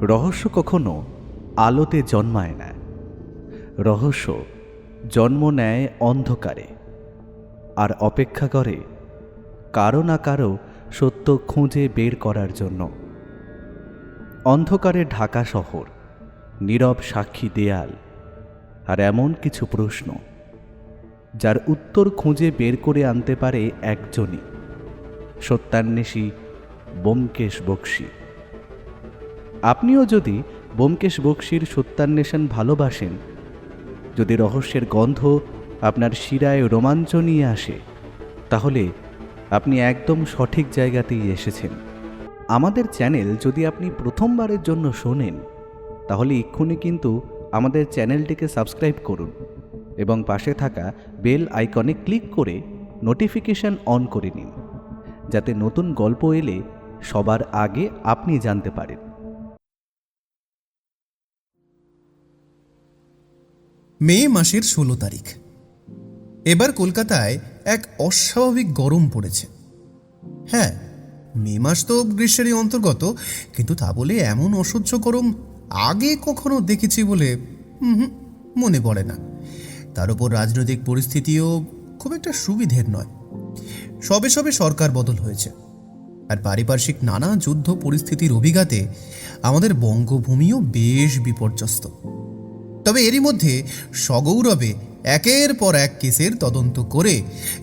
রহস্য কখনো আলোতে জন্মায় না। রহস্য জন্ম নেয় অন্ধকারে, আর অপেক্ষা করে কারো না কারো সত্য খুঁজে বের করার জন্য। অন্ধকারে ঢাকা শহর, নীরব সাক্ষী দেয়াল, আর এমন কিছু প্রশ্ন যার উত্তর খুঁজে বের করে আনতে পারে একজনই, সত্যান্বেষী ব্যোমকেশ বক্সী। আপনিও যদি ব্যোমকেশ বক্সীর সত্যান্বেষণ ভালোবাসেন, যদি রহস্যের গন্ধ আপনার শিরায় রোমাঞ্চ নিয়ে আসে, তাহলে আপনি একদম সঠিক জায়গাতেই এসেছেন। আমাদের চ্যানেল যদি আপনি প্রথমবারের জন্য শোনেন, তাহলে এক্ষুনি কিন্তু আমাদের চ্যানেলটিকে সাবস্ক্রাইব করুন এবং পাশে থাকা বেল আইকনে ক্লিক করে নোটিফিকেশন অন করে নিন, যাতে নতুন গল্প এলে সবার আগে আপনি জানতে পারেন। মে মাসের ১৬ তারিখ। এবার কলকাতায় এক অস্বাভাবিক গরম পড়েছে। হ্যাঁ, মে মাস তো গ্রীষ্মেরই অন্তর্গত, কিন্তু তা বলে এমন অসহ্য গরম আগে কখনো দেখেছি বলে মনে পড়ে না। তার উপর রাজনৈতিক পরিস্থিতিও খুব একটা সুবিধের নয়। সবে সবে সরকার বদল হয়েছে, আর পারিপার্শ্বিক নানা যুদ্ধ পরিস্থিতির অভিঘাতে আমাদের বঙ্গভূমিও বেশ বিপর্যস্ত। তবে এরই মধ্যে সগৌরবে একের পর এক কেসের তদন্ত করে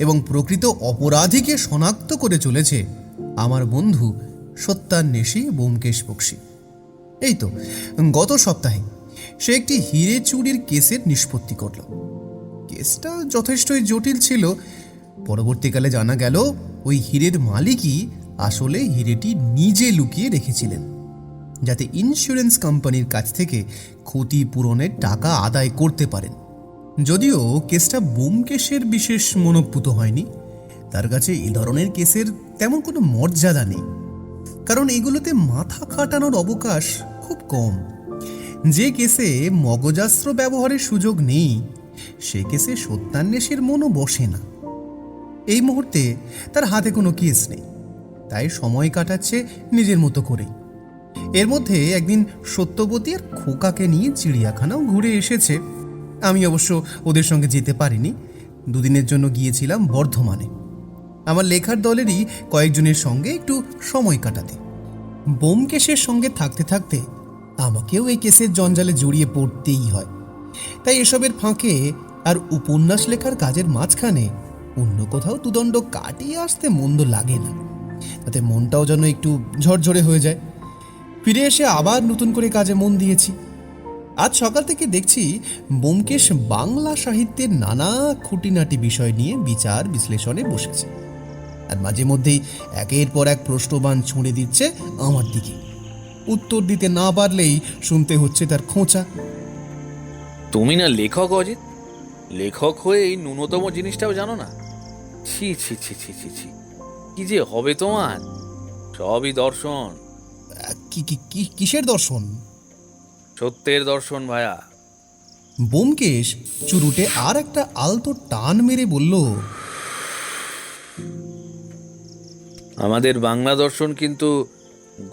এবং প্রকৃত অপরাধীকে শনাক্ত করে চলেছে আমার বন্ধু সত্যান্বেষী ব্যোমকেশ বক্সী। এই তো গত সপ্তাহে সে একটি হিরে চুরির কেসের নিষ্পত্তি করল। কেসটা যথেষ্টই জটিল ছিল। পরবর্তীকালে জানা গেল ওই হীরের মালিকই আসলে হিরেটি নিজে লুকিয়ে রেখেছিলেন, যাতে ইন্স্যুরেন্স কোম্পানির কাছ থেকে ক্ষতিপূরণের টাকা আদায় করতে পারেন। যদিও কেসটা ব্যোমকেশের বিশেষ মনোপুত হয়নি, তার কাছে এই ধরনের কেসের তেমন কোনো মর্যাদা নেই, কারণ এগুলোতে মাথা খাটানোর অবকাশ খুব কম। যে কেসে মগজাস্ত্র ব্যবহারের সুযোগ নেই, সে কেসে সত্যান্বেষীর মনও বসে না। এই মুহূর্তে তার হাতে কোনো কেস নেই, তাই সময় কাটাচ্ছে নিজের মতো করেই। এর মধ্যে একদিন সত্যবতী আর খোকাকে নিয়ে চিড়িয়াখানাও ঘুরে এসেছে। আমি অবশ্য ওদের সঙ্গে যেতে পারিনি। দুদিনের জন্য গিয়েছিলাম বর্ধমানে, আমার লেখার দলেরই কয়েকজনের সঙ্গে একটু সময় কাটাতে। ব্যোমকেশের সঙ্গে থাকতে থাকতে আমাকেও এই কেসের জঞ্জালে জড়িয়ে পড়তেই হয়। তাই এসবের ফাঁকে আর উপন্যাস লেখার কাজের মাঝখানে অন্য কোথাও দুদণ্ড কাটিয়ে আসতে মন্দ লাগে না, তাতে মনটাও যেন একটু ঝরঝরে হয়ে যায়। ফিরে এসে আবার নতুন করে কাজে মন দিয়েছি। আজ সকাল থেকে দেখছি ব্যোমকেশ বাংলা সাহিত্যের নানা খুঁটিনাটি বিষয় নিয়ে বিচার বিশ্লেষণে বসেছে, আর মাঝে মধ্যেই একের পর এক প্রশ্নবাণ ছুঁড়ে দিচ্ছে আমার দিকে। উত্তর দিতে না পারলেই শুনতে হচ্ছে তার খোঁচা। তুমি না লেখক অজিত, লেখক হয়ে এই ন্যূনতম জিনিসটাও জানো না? ছি ছি ছি ছি ছি ছি, কি যে হবে তোমার! সবই দর্শন। কিসের দর্শন? সত্যের দর্শন ভায়া। ব্যোমকেশ চুরুটে আর একটা আলতো টান মেরে বলল, আমাদের বাংলা দর্শন কিন্তু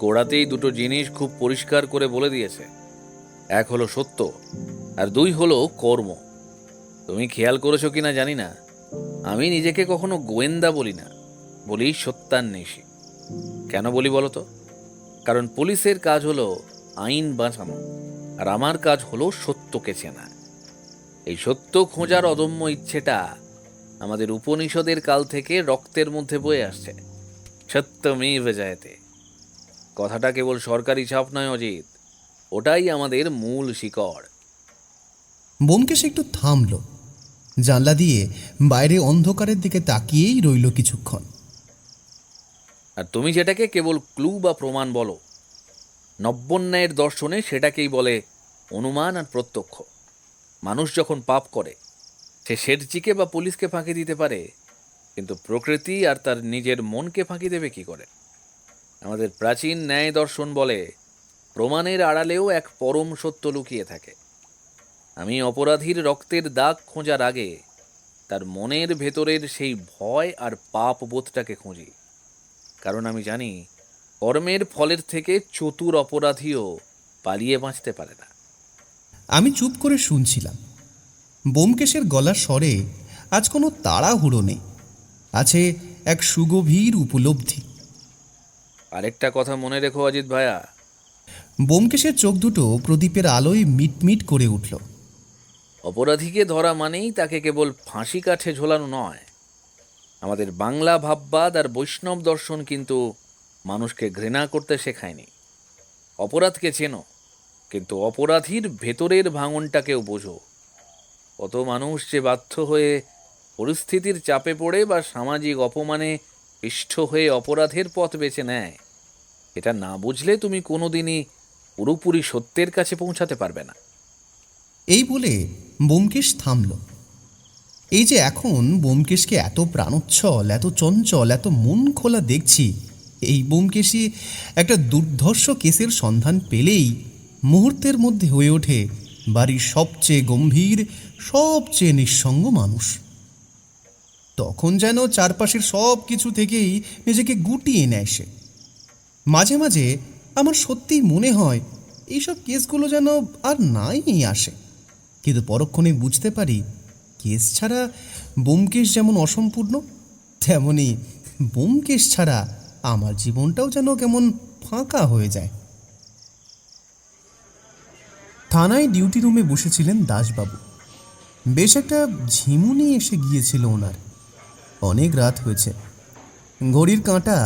গোড়াতেই দুটো জিনিস খুব পরিষ্কার করে বলে দিয়েছে। এক হলো সত্য, আর দুই হলো কর্ম। তুমি খেয়াল করেছো কিনা জানি না, আমি নিজেকে কখনো গোয়েন্দা বলি না, বলি সত্যান্বেষী। কেন বলি বলো তো? কারণ পুলিশের কাজ হলো আইন বাঁচানো, আর আমার কাজ হলো সত্যকে চেনা। এই সত্য খোঁজার অদম্য ইচ্ছেটা আমাদের উপনিষদের কাল থেকে রক্তের মধ্যে বয়ে আসছে। সত্যমেব জয়তে কথাটা কেবল সরকারি ছাপ নয় অজিত, ওটাই আমাদের মূল শিকড়। ব্যোমকেশ একটু থামল, জানলা দিয়ে বাইরে অন্ধকারের দিকে তাকিয়েই রইল কিছুক্ষণ। আর তুমি যেটাকে কেবল ক্লু বা প্রমাণ বলো, নব্যন্যায়ের দর্শনে সেটাকেই বলে অনুমান আর প্রত্যক্ষ। মানুষ যখন পাপ করে, সে শেঠজিকে বা পুলিশকে ফাঁকি দিতে পারে, কিন্তু প্রকৃতি আর তার নিজের মনকে ফাঁকি দেবে কি করে? আমাদের প্রাচীন ন্যায় দর্শন বলে প্রমাণের আড়ালেও এক পরম সত্য লুকিয়ে থাকে। আমি অপরাধীর রক্তের দাগ খোঁজার আগে তার মনের ভেতরের সেই ভয় আর পাপ বোধটাকে খুঁজি, কারণ আমি জানি কর্মের ফলের থেকে চতুর অপরাধীও পালিয়ে বাঁচতে পারে না। আমি চুপ করে শুনছিলাম। ব্যোমকেশের গলার স্বরে আজ কোনো তাড়াহুড়ো নেই, আছে এক সুগভীর উপলব্ধি। আরেকটা কথা মনে রেখো অজিত ভাইয়া, ব্যোমকেশের চোখ দুটো প্রদীপের আলোয় মিটমিট করে উঠল। অপরাধীকে ধরা মানেই তাকে কেবল ফাঁসি কাঠে ঝোলানো নয়। আমাদের বাংলা ভাববাদ আর বৈষ্ণব দর্শন কিন্তু মানুষকে ঘৃণা করতে শেখায়নি। অপরাধকে চেনো, কিন্তু অপরাধীর ভেতরের ভাঙনটাকেও বোঝো। কত মানুষ যে বাধ্য হয়ে পরিস্থিতির চাপে পড়ে বা সামাজিক অপমানে পিষ্ট হয়ে অপরাধের পথ বেছে নেয়, এটা না বুঝলে তুমি কোনোদিনই পুরোপুরি সত্যের কাছে পৌঁছাতে পারবে না। এই বলে ব্যোমকেশ থামল। এই যে এখন ব্যোমকেশকে এত প্রাণোচ্ছল, এত চঞ্চল, এত মন খোলা দেখছি, এই ব্যোমকেশই একটা দুর্ধর্ষ কেসের সন্ধান পেলেই মুহূর্তের মধ্যে হয়ে ওঠে বাড়ির সবচেয়ে গম্ভীর, সবচেয়ে নিঃসঙ্গ মানুষ। তখন যেন চারপাশের সব কিছু থেকেই নিজেকে গুটিয়ে নেয় সে। মাঝে মাঝে আমার সত্যিই মনে হয় এইসব কেসগুলো যেন আর নাই আসে, কিন্তু পরক্ষণে বুঝতে পারি কেস ছাড়া ব্যোমকেশ যেমন অসম্পূর্ণ, তেমনি ব্যোমকেশ ছাড়া আমার জীবনটাও যেন কেমন ফাঁকা হয়ে যায়। থানায় ডিউটি রুমে বসেছিলেন দাসবাবু। বেশ একটা ঝিমুনি এসে গিয়েছিল ওনার। অনেক রাত হয়েছে, ঘড়ির কাঁটা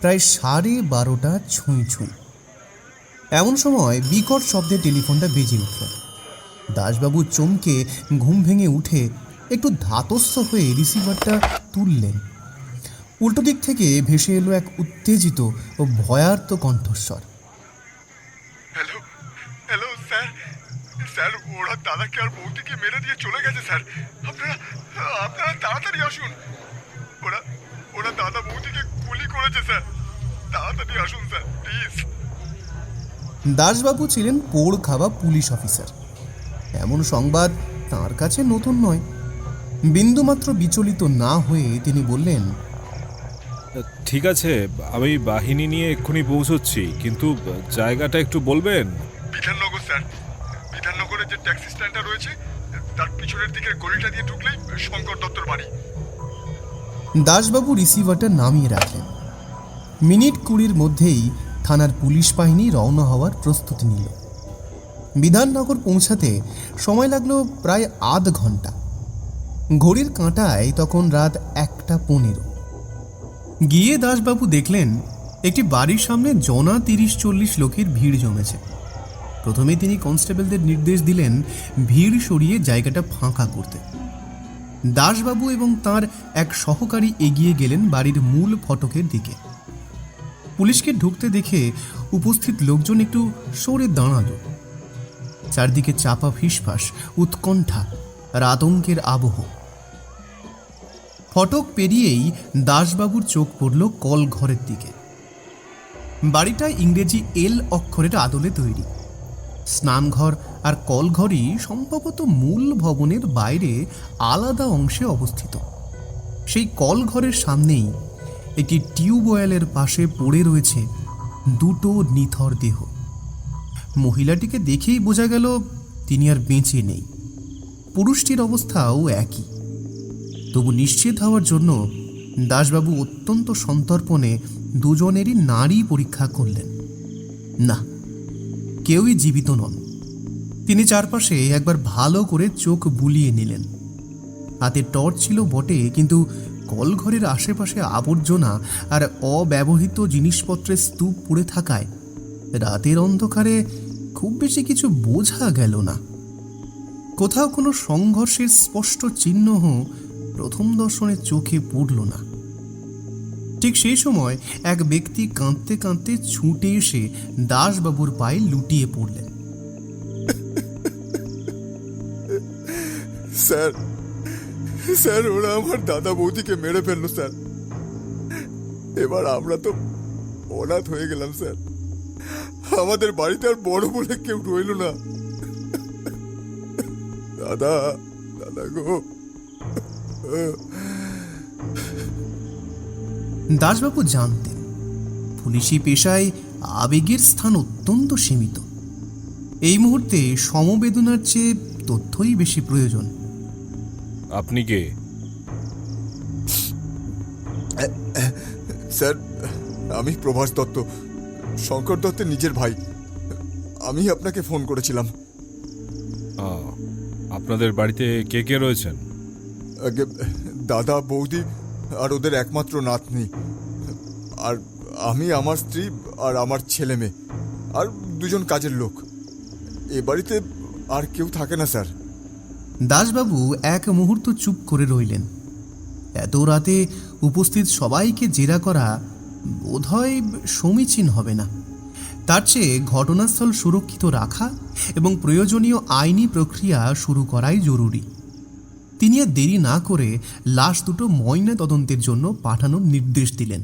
প্রায় 12:30 ছুঁই ছুঁই। এমন সময় বিকট শব্দে টেলিফোনটা বেজে উঠল। দাসবাবু চমকে ঘুম ভেঙে উঠে একটু ধাতস্থ হয়ে রিসিভারটা তুললেন। উল্টো দিক থেকে ভেসে এলো এক উত্তেজিত ও ভয়ার্ত কণ্ঠস্বর। হ্যালো হ্যালো স্যার, স্যার ওরা দাদাকে আর বৌদিকে মেরে দিয়ে চলে গেছে স্যার। আপনারা আপনারা তাড়াতাড়ি আসুন। ওরা ওরা দাদা বৌদিকে গুলি করেছে স্যার। তাড়াতাড়ি আসুন স্যার, প্লিজ। দাসবাবু ছিলেন পোড় খাওয়া পুলিশ অফিসার। এমন সংবাদ তাঁর কাছে নতুন নয়। বিন্দুমাত্র বিচলিত না হয়ে তিনি বললেন, ঠিক আছে, আমি বাহিনী নিয়ে এক্ষুনি পৌঁছচ্ছি, কিন্তু জায়গাটা একটু বলবেন? বিধাননগর স্যার, বিধাননগরে যে ট্যাক্সি স্ট্যান্ডটা রয়েছে তার পিছনের দিকের গলিটা দিয়ে ঢুকলেই শঙ্কর দত্তর বাড়ি। দাসবাবু রিসিভারটা নামিয়ে রাখলেন। মিনিট 20 মধ্যেই থানার পুলিশ বাহিনী রওনা হওয়ার প্রস্তুতি নিল। বিধাননগর পৌঁছাতে সময় লাগলো প্রায় আধ ঘন্টা। ঘড়ির কাঁটায় তখন রাত 1:15। গিয়ে দাসবাবু দেখলেন একটি বাড়ির সামনে জনা 30-40 লোকের ভিড় জমেছে। প্রথমে তিনি কনস্টেবলদের নির্দেশ দিলেন ভিড় সরিয়ে জায়গাটা ফাঁকা করতে। দাসবাবু এবং তার এক সহকারী এগিয়ে গেলেন বাড়ির মূল ফটকের দিকে। পুলিশকে ঢুকতে দেখে উপস্থিত লোকজন একটু সরে দাঁড়ালো। চারদিকে চাপা ফিসফাস, উৎকণ্ঠা আর আতঙ্কের আবহ। ফটক পেরিয়েই দাসবাবুর চোখ পড়ল কল ঘরের দিকে। বাড়িটা ইংরেজি এল অক্ষরের আদলে তৈরি। স্নানঘর আর কলঘরই সম্ভবত মূল ভবনের বাইরে আলাদা অংশে অবস্থিত। সেই কলঘরের সামনেই একটি টিউবওয়েলের পাশে পড়ে রয়েছে দুটো নিথর দেহ। মহিলাটিকে দেখেই বোঝা গেল তিনি আর বেঁচে নেই। পুরুষটির অবস্থাও একই। তবু নিশ্চিত হওয়ার জন্য দাসবাবু অত্যন্ত সন্তর্পণে দুজনেরই নাড়ি পরীক্ষা করলেন। না, কেউই জীবিত নন। তিনি চারপাশে একবার ভালো করে চোখ বুলিয়ে নিলেন। হাতে টর্চ ছিল বটে, কিন্তু কলঘরের আশেপাশে আবর্জনা আর অব্যবহৃত জিনিসপত্রের স্তূপ পড়ে থাকায় রাতের অন্ধকারে খুব বেশি কিছু বোঝা গেল না। কোথাও কোনো সংঘর্ষের স্পষ্ট চিহ্ন প্রথম দর্শনে চোখে পড়ল না। ঠিক সেই সময় এক ব্যক্তি কাঁদতে কাঁদতে ছুটে এসে দাসবাবুর পায়ে লুটিয়ে পড়লেন। স্যার, স্যার ওরা আমার দাদা বৌদিকে মেরে ফেললো স্যার। এবার আমরা তো অনাথ হয়ে গেলাম স্যার। আমাদের বাড়িতে আর বড় বলে কেউ রইল না। দাদা, দাদা গো। দাসবাবু জানতেন পুলিশি পেশায় আবেগের স্থান অত্যন্ত সীমিত। এই মুহূর্তে সমবেদনার চেয়ে তথ্যই বেশি প্রয়োজন। আপনি কে? স্যার, আমি প্রভাস দত্ত, শঙ্কর দত্তের নিজের ভাই। আমি আপনাকে ফোন করেছিলাম। আপনাদের বাড়িতে কে কে রয়েছেন? আগে দাদা, বৌদি আর ওদের একমাত্র নাতনি, আর আমি, আমার স্ত্রী আর আমার ছেলে মেয়ে, আর দুজন কাজের লোক। এ বাড়িতে আর কেউ থাকে না স্যার। দাসবাবু এক মুহূর্ত চুপ করে রইলেন। এত রাতে উপস্থিত সবাইকে জেরা করা বোধহয় সমীচীন হবে না। তার চেয়ে ঘটনাস্থল সুরক্ষিত রাখা এবং প্রয়োজনীয় আইনি প্রক্রিয়া শুরু করাই জরুরি। তিনি আর দেরি না করে লাশ দুটো ময়না তদন্তের জন্য পাঠানোর নির্দেশ দিলেন।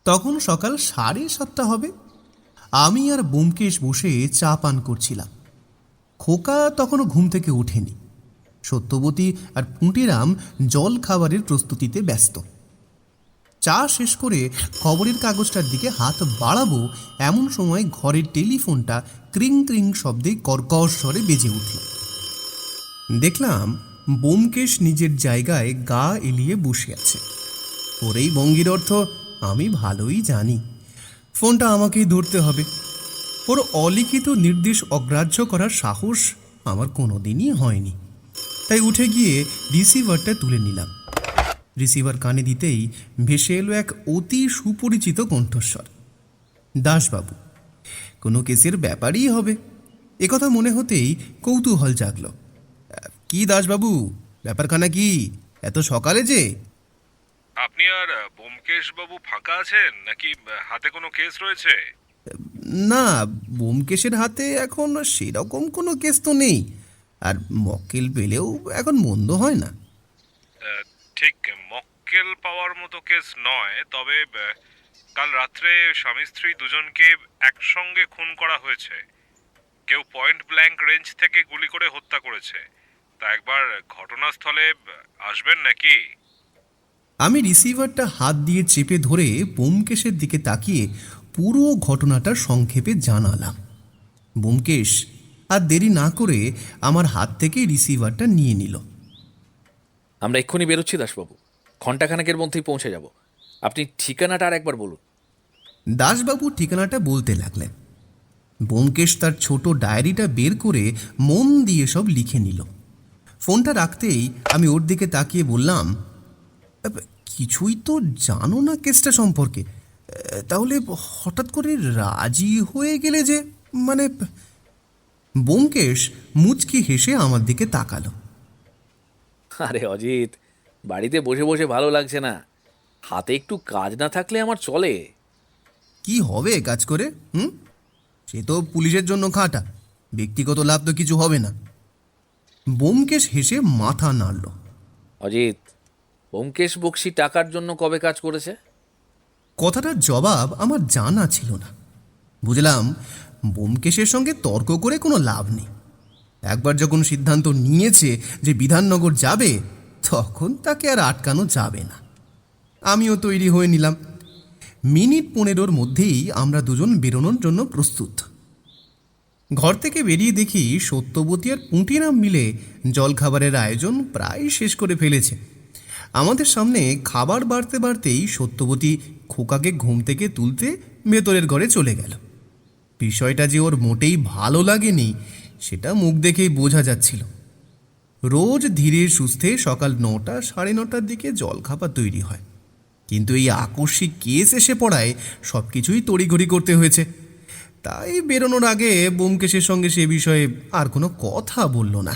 তখন সকাল 7:30 হবে। আমি আর ব্যোমকেশ বসে চা পান করছিলাম। খোকা তখনও ঘুম থেকে ওঠেনি। সত্যবতী আর পুঁটিরাম জল খাবারের প্রস্তুতিতে ব্যস্ত। চা শেষ করে খবরের কাগজটার দিকে হাত বাড়াবো এমন সময় ঘরের টেলিফোনটা ক্রিং ক্রিং শব্দে কর্কশ স্বরে বেজে উঠল। দেখলাম ব্যোমকেশ নিজের জায়গায় গা এলিয়ে বসে আছে। ওর এই ভঙ্গির অর্থ আমি ভালোই জানি, ফোনটা আমাকেই ধরতে হবে। ওর অলিখিত নির্দেশ অগ্রাহ্য করার সাহস আমার কোনোদিনই হয়নি। তাই উঠে গিয়ে রিসিভারটা তুলে নিলাম। রিসিভার কানে দিতেই ভেসে এলো এক অতি সুপরিচিত কণ্ঠস্বর। দাসবাবু, কোনো কেসের ব্যাপারই হবে একথা মনে হতেই কৌতূহল জাগল। কি দাসবাবু, ব্যাপারখানা কি এত সকালে যে? আপনি আর ব্যোমকেশ বাবু ফাঁকা আছেন নাকি হাতে কোনো কেস রয়েছে? না, ব্যোমকেশের হাতে এখন সেরকম কোনো কেস তো নেই, আর মক্কেল পেলেও এখন মন্দ হয় না। ঠিক মক্কেল পাওয়ার মতো কেস নয়, তবে কাল রাত্রে স্বামী স্ত্রী দুজনকে একসঙ্গে খুন করা হয়েছে। কেউ পয়েন্ট ব্ল্যাঙ্ক রেঞ্জ থেকে গুলি করে হত্যা করেছে। তা একবার ঘটনাস্থলে আসবেন নাকি? আমি রিসিভারটা হাত দিয়ে চেপে ধরে ব্যোমকেশের দিকে তাকিয়ে পুরো ঘটনাটা সংক্ষেপে জানালাম। ব্যোমকেশ আর দেরি না করে আমার হাত থেকে রিসিভারটা নিয়ে নিল। আমরা এক্ষুনি বেরোচ্ছি দাসবাবু, ঘণ্টাখানেকের মধ্যেই পৌঁছে যাব। আপনি ঠিকানাটা আর একবার বলুন। দাসবাবু ঠিকানাটা বলতে লাগলেন। ব্যোমকেশ তার ছোট ডায়েরিটা বের করে মন দিয়ে সব লিখে নিল। ফোনটা রাখতেই আমি ওর দিকে তাকিয়ে বললাম, কিছুই তো জানো না কেসটা সম্পর্কে, তাহলে হঠাৎ করে রাজি হয়ে গেলে যে? মানে? ব্যোমকেশ মুচকি হেসে আমার দিকে তাকালো। আরে অজিত, বাড়িতে বসে বসে ভালো লাগছে না, হাতে একটু কাজ না থাকলে আমার চলে। কি হবে কাজ করে? সে তো পুলিশের জন্য খাটা, ব্যক্তিগত লাভ তো কিছু হবে না। ব্যোমকেশ হেসে মাথা নাড়ল। অজিত, ব্যোমকেশ বক্সি টাকার জন্য কবে কাজ করেছে? কথাটার জবাব আমার জানা ছিল না। বুঝলাম ব্যোমকেশের সঙ্গে তর্ক করে কোনো লাভ নেই। একবার যখন সিদ্ধান্ত নিয়েছে যে বিধাননগর যাবে, তখন তাকে আর আটকানো যাবে না। আমিও তৈরি হয়ে নিলাম। মিনিট 15 মধ্যেই আমরা দুজন বেরোনোর জন্য প্রস্তুত। ঘর থেকে বেরিয়ে দেখি সত্যবতী আর পুঁটিরাম মিলে জলখাবারের আয়োজন প্রায় শেষ করে ফেলেছে। আমাদের সামনে খাবার বাড়তে বাড়তেই সত্যবতী খোকাকে ঘুম থেকে তুলতে ভেতরের ঘরে চলে গেল। বিষয়টা যে ওর মোটেই ভালো লাগেনি সেটা মুখ দেখেই বোঝা যাচ্ছিল। রোজ ধীরে সুস্থে সকাল 9টা, 9:30টার দিকে জলখাবার তৈরি হয়, কিন্তু এই আকস্মিক কেস এসে পড়ায় সব কিছুই তড়িঘড়ি করতে হয়েছে। তাই বেরোনোর আগে ব্যোমকেশের সঙ্গে সে বিষয়ে আর কোনো কথা বলল না।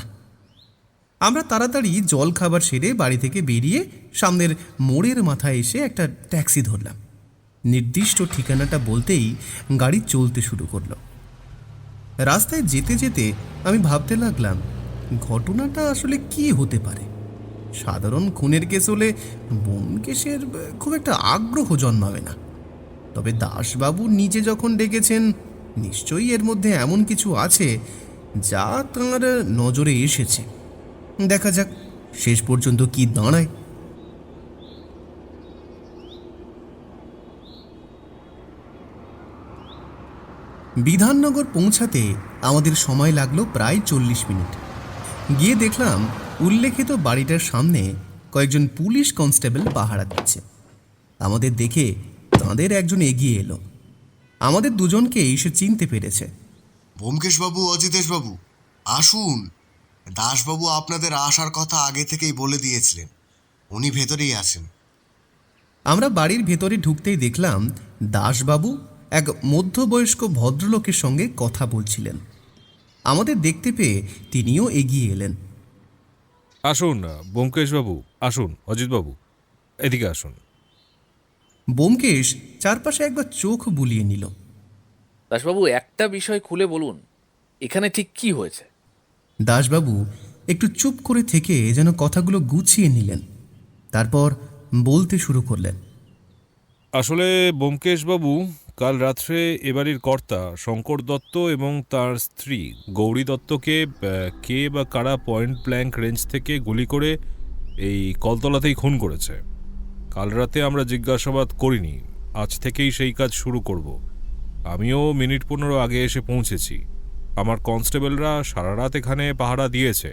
আমরা তাড়াতাড়ি জলখাবার সেরে বাড়ি থেকে বেরিয়ে সামনের মোড়ের মাথায় এসে একটা ট্যাক্সি ধরলাম। নির্দিষ্ট ঠিকানাটা বলতেই গাড়ি চলতে শুরু করলো। রাস্তায় যেতে যেতে আমি ভাবতে লাগলাম, ঘটনাটা আসলে কি হতে পারে। সাধারণ খুনের কেস হলে ব্যোমকেশের খুব একটা আগ্রহ জন্মাবে না, তবে দাসবাবু নিজে যখন ডেকেছেন, নিশ্চয়ই এর মধ্যে এমন কিছু আছে যা তাঁর নজরে এসেছে। দেখা যাক শেষ পর্যন্ত কি দাঁড়ায়। বিধাননগর পৌঁছাতে আমাদের সময় লাগলো প্রায় 40 মিনিট। গিয়ে দেখলাম উল্লেখিত বাড়িটার সামনে কয়েকজন পুলিশ কনস্টেবল পাহারা দিচ্ছে। আমাদের দেখে তাঁদের একজন এগিয়ে এলো। আমাদের দুজনকেই সে চিনতে পেরেছে। ব্যোমকেশবাবু, অজিতেশবাবু, আসুন। দাসবাবু আপনাদের আসার কথা আগে থেকেই বলে দিয়েছিলেন। উনি ভেতরেই আছেন। আমরা বাড়ির ভেতরে ঢুকতেই দেখলাম দাসবাবু এক মধ্যবয়স্ক ভদ্রলোকের সঙ্গে কথা বলছিলেন। আমাদের দেখতে পেয়ে তিনিও এগিয়ে এলেন। আসুন ব্যোমকেশবাবু, আসুন অজিতবাবু, এদিকে আসুন। ব্যোমকেশ চারপাশে একবার চোখ বুলিয়ে নিল। দাসবাবু, একটা বিষয় খুলে বলুন, এখানে ঠিক কি হয়েছে? দাসবাবু একটু চুপ করে থেকে যেন কথাগুলো গুছিয়ে নিলেন, তারপর বলতে শুরু করলেন। আসলে ব্যোমকেশবাবু, কাল রাত্রে এবাড়ির কর্তা শঙ্কর দত্ত এবং তার স্ত্রী গৌরী দত্তকে কে বা কারা পয়েন্ট ব্ল্যাঙ্ক রেঞ্জ থেকে গুলি করে এই কলতলাতেই খুন করেছে। কাল রাতে আমরা জিজ্ঞাসাবাদ করিনি, আজ থেকেই সেই কাজ শুরু করব। আমিও মিনিট 15 আগে এসে পৌঁছেছি। আমার কনস্টেবলরা সারা রাত এখানে পাহারা দিয়েছে।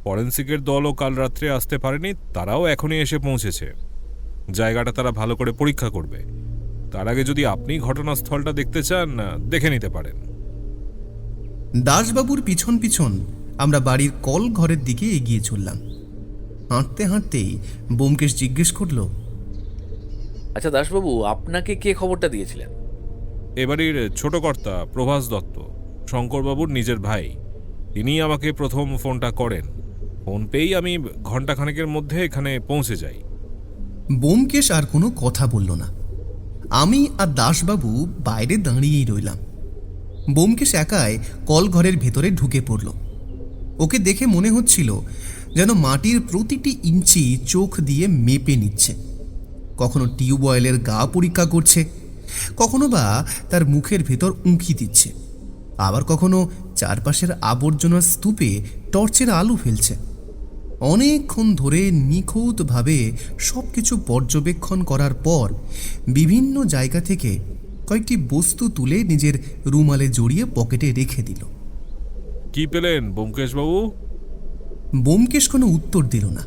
ফরেন্সিকের দলও কাল রাত্রে আসতে পারেনি, তারাও এখনই এসে পৌঁছেছে। জায়গাটা তারা ভালো করে পরীক্ষা করবে। তার আগে যদি আপনি ঘটনাস্থলটা দেখতে চান, দেখে নিতে পারেন। দাসবাবুর পিছন পিছন আমরা বাড়ির কল ঘরের দিকে এগিয়ে চললাম। হাঁটতে হাঁটতেই ব্যোমকেশ জিজ্ঞেস করল, আচ্ছা দাসবাবু, আপনাকে কে খবরটা দিয়েছিলেন? এবাড়ির ছোট কর্তা প্রভাস দত্ত, শঙ্করবাবুর নিজের ভাই। তিনি আমাকে প্রথম ফোনটা করেন। ফোন পেয়েই আমি ঘণ্টাখানেকের মধ্যে এখানে পৌঁছে যাই। ব্যোমকেশ আর কোনো কথা বলল না। আমি আর দাসবাবু বাইরে দাঁড়িয়েই রইলাম। ব্যোমকেশ একাই কলঘরের ভেতরে ঢুকে পড়ল। ওকে দেখে মনে হচ্ছিল যেন মাটির প্রতিটি ইঞ্চি চোখ দিয়ে মেপে নিচ্ছে। কখনো টিউবওয়েলের গা পরীক্ষা করছে, কখনো বা তার মুখের ভেতর উঁকি দিচ্ছে, আবার কখনো চারপাশের আবর্জনার স্তূপে টর্চের আলো ফেলছে। অনেকক্ষণ ধরে নিখুঁতভাবে সব কিছু পর্যবেক্ষণ করার পর বিভিন্ন জায়গা থেকে কয়েকটি বস্তু তুলে নিজের রুমালে জড়িয়ে পকেটে রেখে দিল। কি পেলেন ব্যোমকেশবাবু? ব্যোমকেশ কোনো উত্তর দিল না।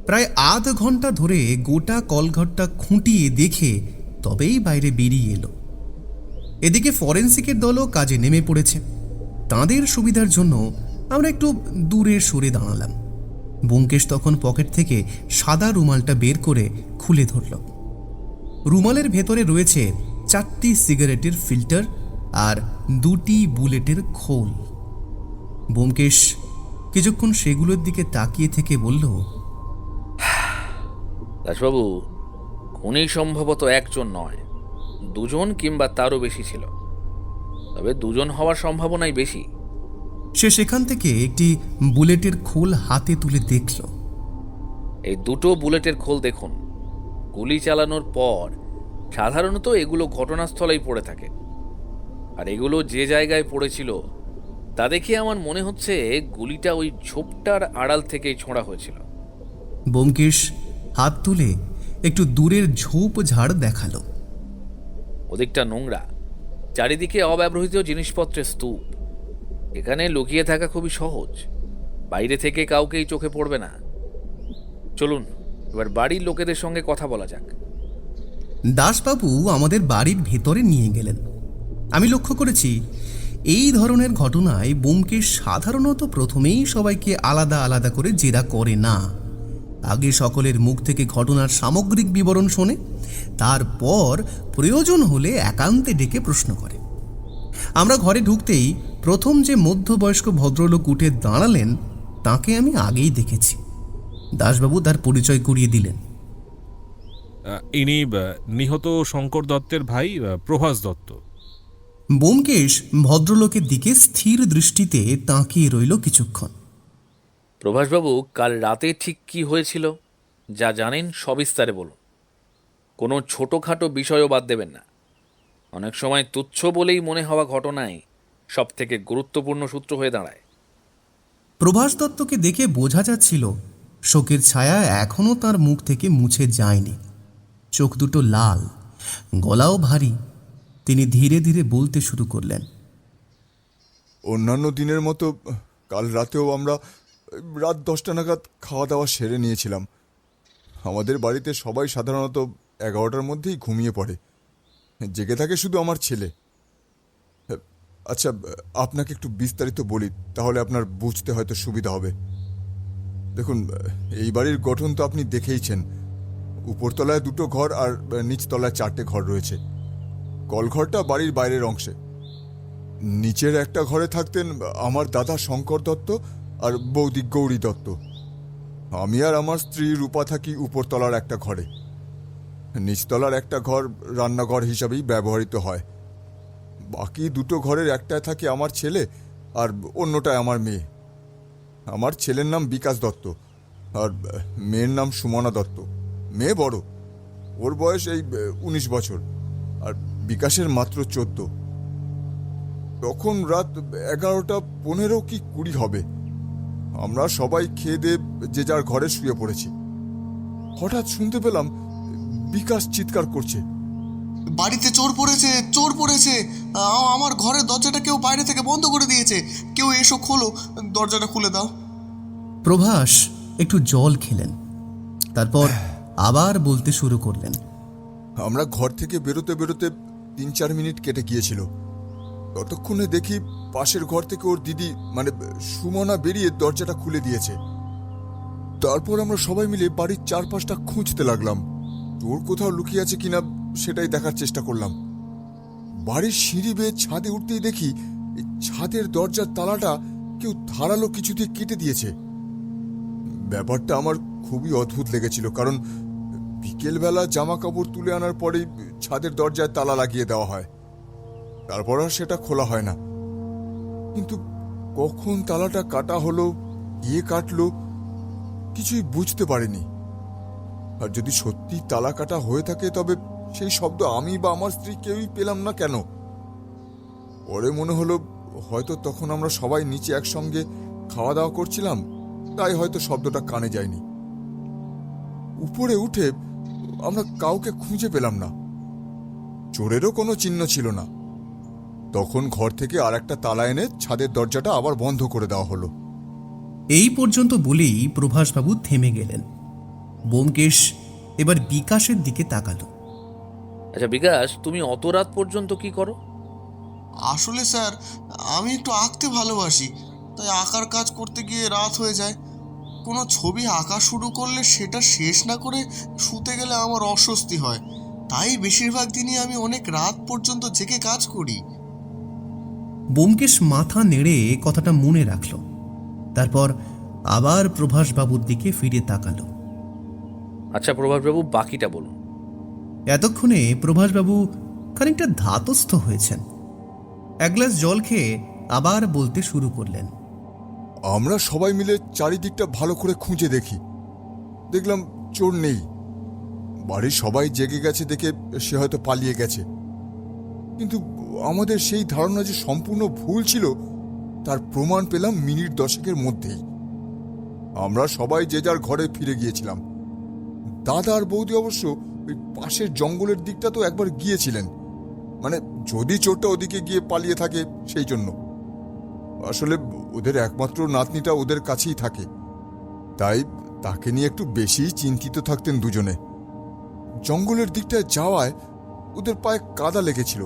প্রায় আধ ঘন্টা ধরে গোটা কলঘরটা খুঁটিয়ে দেখে তবেই বাইরে বেরিয়ে এলো। এদিকে ফরেন্সিকের দলও কাজে নেমে পড়েছে। তাঁদের সুবিধার জন্য আমরা একটু দূরে সরে দাঁড়ালাম। ব্যোমকেশ তখন পকেট থেকে সাদা রুমালটা বের করে খুলে ধরল। রুমালের ভেতরে রয়েছে 4টি সিগারেটের ফিল্টার আর 2টি বুলেটের খোল। ব্যোমকেশ কিছুক্ষণ সেগুলোর দিকে তাকিয়ে থেকে বলল, দাসবাবু, খুনি সম্ভবত একজন নয়, দুজন কিংবা তারও বেশি ছিল। তবে দুজন হওয়ার সম্ভাবনাই বেশি। সে সেখান থেকে একটি বুলেটের খোল হাতে তুলে দেখল। এই দুটো বুলেটের খোল দেখুন। গুলি চালানোর পর সাধারণত এগুলো ঘটনাস্থলেই পড়ে থাকে, আর এগুলো যে জায়গায় পড়েছিল তা দেখে আমার মনে হচ্ছে গুলিটা ওই ঝোপটার আড়াল থেকেই ছোঁড়া হয়েছিল। ব্যোমকেশ হাত তুলে একটু দূরের ঝোপ ঝাড় দেখালো। ওদিকটা নোংরা, চারিদিকে অব্যবহৃত জিনিসপত্রের স্তূপ। এখানে লুকিয়ে থাকা খুবই সহজ, বাইরে থেকে কাউকেই চোখে পড়বে না। চলুন এবার বাড়ির লোকেদের সঙ্গে কথা বলা যাক। দাসবাবু আমাদের বাড়ির ভেতরে নিয়ে গেলেন। আমি লক্ষ্য করেছি এই ধরনের ঘটনায় ব্যোমকেশ সাধারণত প্রথমেই সবাইকে আলাদা আলাদা করে জেরা করে না। আগে সকলের মুখ থেকে ঘটনার সামগ্রিক বিবরণ শোনে, তারপর প্রয়োজন হলে একান্তে ডেকে প্রশ্ন করে। আমরা ঘরে ঢুকতেই প্রথম যে মধ্যবয়স্ক ভদ্রলোক উঠে দাঁড়ালেন তাকে আমি আগেই দেখেছি। দাসবাবু তার পরিচয় করিয়ে দিলেন। ইনি নিহত শঙ্কর দত্তের ভাই প্রভাস দত্ত। ব্যোমকেশ ভদ্রলোকের দিকে স্থির দৃষ্টিতে তাকিয়ে রইল কিছুক্ষণ। প্রভাসবাবু, কাল রাতে ঠিক কি হয়েছিল যা জানেন সবিস্তারে বলুন। কোনো ছোটোখাটো বিষয়ও বাদ দেবেন না। অনেক সময় তুচ্ছ বলেই মনে হওয়া ঘটনায় সব থেকে গুরুত্বপূর্ণ সূত্র হয়ে দাঁড়ায়। প্রভাস দত্তকে দেখে বোঝা যাচ্ছিল শোকের ছায়া এখনও তার মুখ থেকে মুছে যায়নি। চোখ দুটো লাল, গলাও ভারী, তিনি ধীরে ধীরে বলতে শুরু করলেন। অন্যান্য দিনের মতো কাল রাতেও আমরা রাত 10টা নাগাদ খাওয়া দাওয়া সেরে নিয়েছিলাম। আমাদের বাড়িতে সবাই সাধারণত 11টার মধ্যেই ঘুমিয়ে পড়ে, জেগে থাকে শুধু আমার ছেলে। আচ্ছা, আপনাকে একটু বিস্তারিত বলি, তাহলে আপনার বুঝতে হয়তো সুবিধা হবে। দেখুন, এই বাড়ির গঠন তো আপনি দেখেইছেন। উপরতলায় 2টো ঘর আর নিচতলায় 4টে ঘর রয়েছে। কলঘরটা বাড়ির বাইরের অংশে। নিচের একটা ঘরে থাকতেন আমার দাদা শঙ্কর দত্ত আর বৌদি গৌরী দত্ত। আমি আর আমার স্ত্রী রূপা থাকি উপরতলার একটা ঘরে। নিচতলার একটা ঘর রান্নাঘর হিসাবেই ব্যবহৃত হয়। বাকি 2টো ঘরের একটায় থাকে আমার ছেলে আর অন্যটায় আমার মেয়ে। আমার ছেলের নাম বিকাশ দত্ত আর মেয়ের নাম সুমনা দত্ত। মেয়ে বড়, ওর বয়স এই 19 বছর, আর বিকাশের মাত্র 14। তখন রাত 11:15 কি 20 হবে। আমরা সবাই খেয়ে দিয়ে যে যার ঘরে শুয়ে পড়েছি। হঠাৎ শুনতে পেলাম বিকাশ চিৎকার করছে, বাড়িতে চোর পড়েছে, চোর পড়েছে! আমার ঘরের দরজাটা কেউ বাইরে থেকে বন্ধ করে দিয়েছে, কেউ এসো খোলো, দরজাটা খুলে দাও। প্রভাস একটু জল খেলেন, তারপর আবার বলতে শুরু করলেন। আমরা ঘর থেকে বেরোতে বেরোতে 3-4 মিনিট কেটে গিয়েছিল। ততক্ষণে দেখি পাশের ঘর থেকে ওর দিদি মানে সুমনা বেরিয়ে দরজাটা খুলে দিয়েছে। তারপর আমরা সবাই মিলে বাড়ির চারপাশটা খুঁজতে লাগলাম, চোর কোথাও লুকিয়ে আছে কিনা সেটাই দেখার চেষ্টা করলাম। বাড়ির সিঁড়ি বেয়ে ছাদে উঠতেই দেখি ছাদের দরজার তালাটা কেউ ধারালো কিছু দিয়ে কেটে দিয়েছে। ব্যাপারটা আমার খুবই অদ্ভুত লেগেছিল, কারণ বিকেলবেলা জামা কাপড় তুলে আনার পরেই ছাদের দরজায় তালা লাগিয়ে দেওয়া হয়, তারপর আর সেটা খোলা হয় না। কিন্তু কখন তালাটা কাটা হলো, কে কাটলো, কিছুই বুঝতে পারিনি। আর যদি সত্যি তালা কাটা হয়ে থাকে, তবে সেই শব্দ আমি বা আমার স্ত্রী কেউই পেলাম না কেন? পরে মনে হলো হয়তো তখন আমরা সবাই নিচে একসঙ্গে খাওয়া দাওয়া করছিলাম, তাই হয়তো শব্দটা কানে যায়নি। উপরে উঠে আমরা কাউকে খুঁজে পেলাম না, চোরেরও কোনো চিহ্ন ছিল না। তখন ঘর থেকে আর একটা তালা এনে ছাদের দরজাটা আবার বন্ধ করে দেওয়া হলো। এই পর্যন্ত বলেই প্রভাসবাবু থেমে গেলেন। ব্যোমকেশ এবার বিকাশের দিকে তাকালো। আচ্ছা বিকাশ, তুমি অত রাত পর্যন্ত কি করো? আসলে স্যার, আমি একটু আঁকতে ভালোবাসি, তাই আঁকার কাজ করতে গিয়ে রাত হয়ে যায়। কোনো ছবি আঁকা শুরু করলে সেটা শেষ না করে শুতে গেলে আমার অস্বস্তি হয়, তাই বেশিরভাগ দিনই আমি অনেক রাত পর্যন্ত জেগে কাজ করি। ব্যোমকেশ মাথা নেড়ে কথাটা মনে রাখল, তারপর আবার প্রভাসবাবুর দিকে ফিরে তাকালো। আচ্ছা প্রভাসবাবু, বাকিটা বলুন। এতক্ষণে প্রভাসবাবু খানিকটা ধাতস্থ হয়েছেন। এক গ্লাস জল খেয়ে আবার বলতে শুরু করলেন। আমরা সবাই মিলে চারিদিকটা ভালো করে খুঁজে দেখি, দেখলাম চোর নেই। বাড়ির সবাই জেগে গেছে দেখে সে হয়তো পালিয়ে গেছে, কিন্তু আমাদের সেই ধারণা যে সম্পূর্ণ ভুল ছিল তার প্রমাণ পেলাম মিনিট 10-এর মধ্যেই। আমরা সবাই যে যার ঘরে ফিরে গিয়েছিলাম। দাদা আর বৌদি অবশ্য ওই পাশের জঙ্গলের দিকটা তো একবার গিয়েছিলেন, মানে যদি চোরটা ওদিকে গিয়ে পালিয়ে থাকে সেই জন্য। আসলে ওদের একমাত্র নাতনিটা ওদের কাছেই থাকে, তাই তাকে নিয়ে একটু বেশিই চিন্তিত থাকতেন দুজনে। জঙ্গলের দিকটায় যাওয়ায় ওদের পায়ে কাদা লেগেছিল,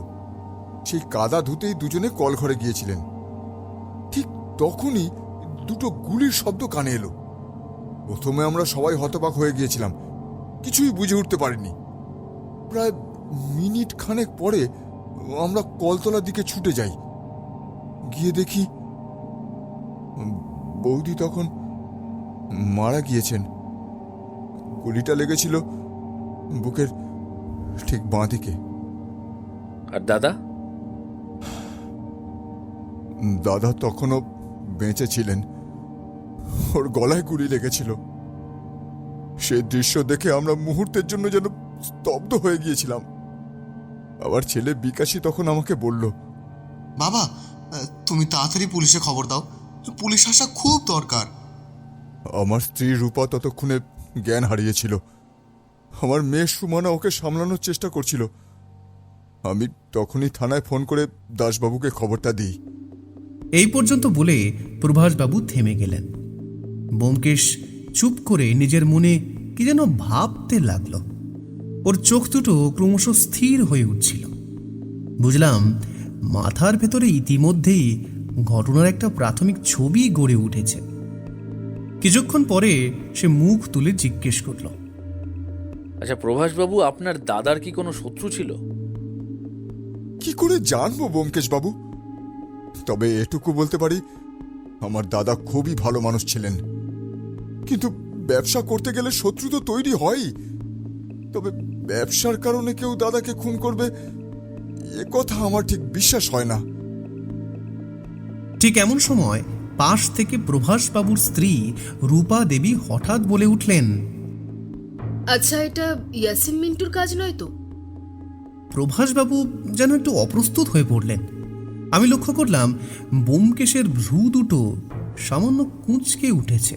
সেই কাদা ধুতেই দুজনে কলঘরে গিয়েছিলেন। ঠিক তখনই 2টো গুলির শব্দ কানে এলো। প্রথমে আমরা সবাই হতবাক হয়ে গিয়েছিলাম, কিছুই বুঝে উঠতে পারিনি। প্রায় মিনিট খানেক পরে আমরা কলতলার দিকে ছুটে যাই, গিয়ে দেখি বৌদি তখন মারা গিয়েছেন। গুলিটা লেগেছিল বুকের ঠিক বাঁ দিকে। আর দাদা? দাদা তখনও বেঁচে ছিলেন, ওর গলায় গুলি লেগেছিল। সে দৃশ্য দেখে আমরা মুহূর্তের জন্য যেন স্তব্ধ হয়ে গিয়েছিলাম। আমার ছেলে বিকাশী তখন আমাকে বলল, বাবা, তুমি তাড়াতাড়ি পুলিশে খবর দাও, পুলিশ আসা খুব দরকার। আমার স্ত্রী রূপা ততক্ষণে জ্ঞান হারিয়েছিল। আমার মেয়ে সুমনা ওকে সামলানোর চেষ্টা করছিল। আমি তখনই থানায় ফোন করে দাসবাবুকে খবরটা দিই। এই পর্যন্ত বলে প্রভাসবাবু থেমে গেলেন। ব্যোমকেশ চুপ করে নিজের মনে কি যেন ভাবতে লাগলো। ওর চোখ দুটো ক্রমশ স্থির হয়ে উঠছিল। বুঝলাম মাথার ভেতরে ইতিমধ্যেই ঘটনার একটা প্রাথমিক ছবি গড়ে উঠেছে। কিছুক্ষণ পরে সে মুখ তুলে জিজ্ঞেস করল, আচ্ছা প্রভাসবাবু, আপনার দাদার কি কোনো শত্রু ছিল? কি করে জানবো ব্যোমকেশ বাবু? তবে এটুকু বলতে পারি, আমার দাদা খুবই ভালো মানুষ ছিলেন। কিন্তু ব্যবসা করতে গেলে শত্রু তো তৈরি হয়ই। তবে ব্যবসার কারণে কেউ দাদাকে খুন করবে, এ কথা আমার ঠিক বিশ্বাস হয় না। ঠিক এমন সময় পাশ থেকে প্রভাসবাবুর স্ত্রী রূপা দেবী হঠাৎ বলে উঠলেন, আচ্ছা, এটা ইয়াসিন মিন্টুর কাজ নয় তো? প্রভাসবাবু যেন একটু অপ্রস্তুত হয়ে পড়লেন। আমি লক্ষ্য করলাম ব্যোমকেশের ভ্রু দুটো সামান্য কুঁচকে উঠেছে।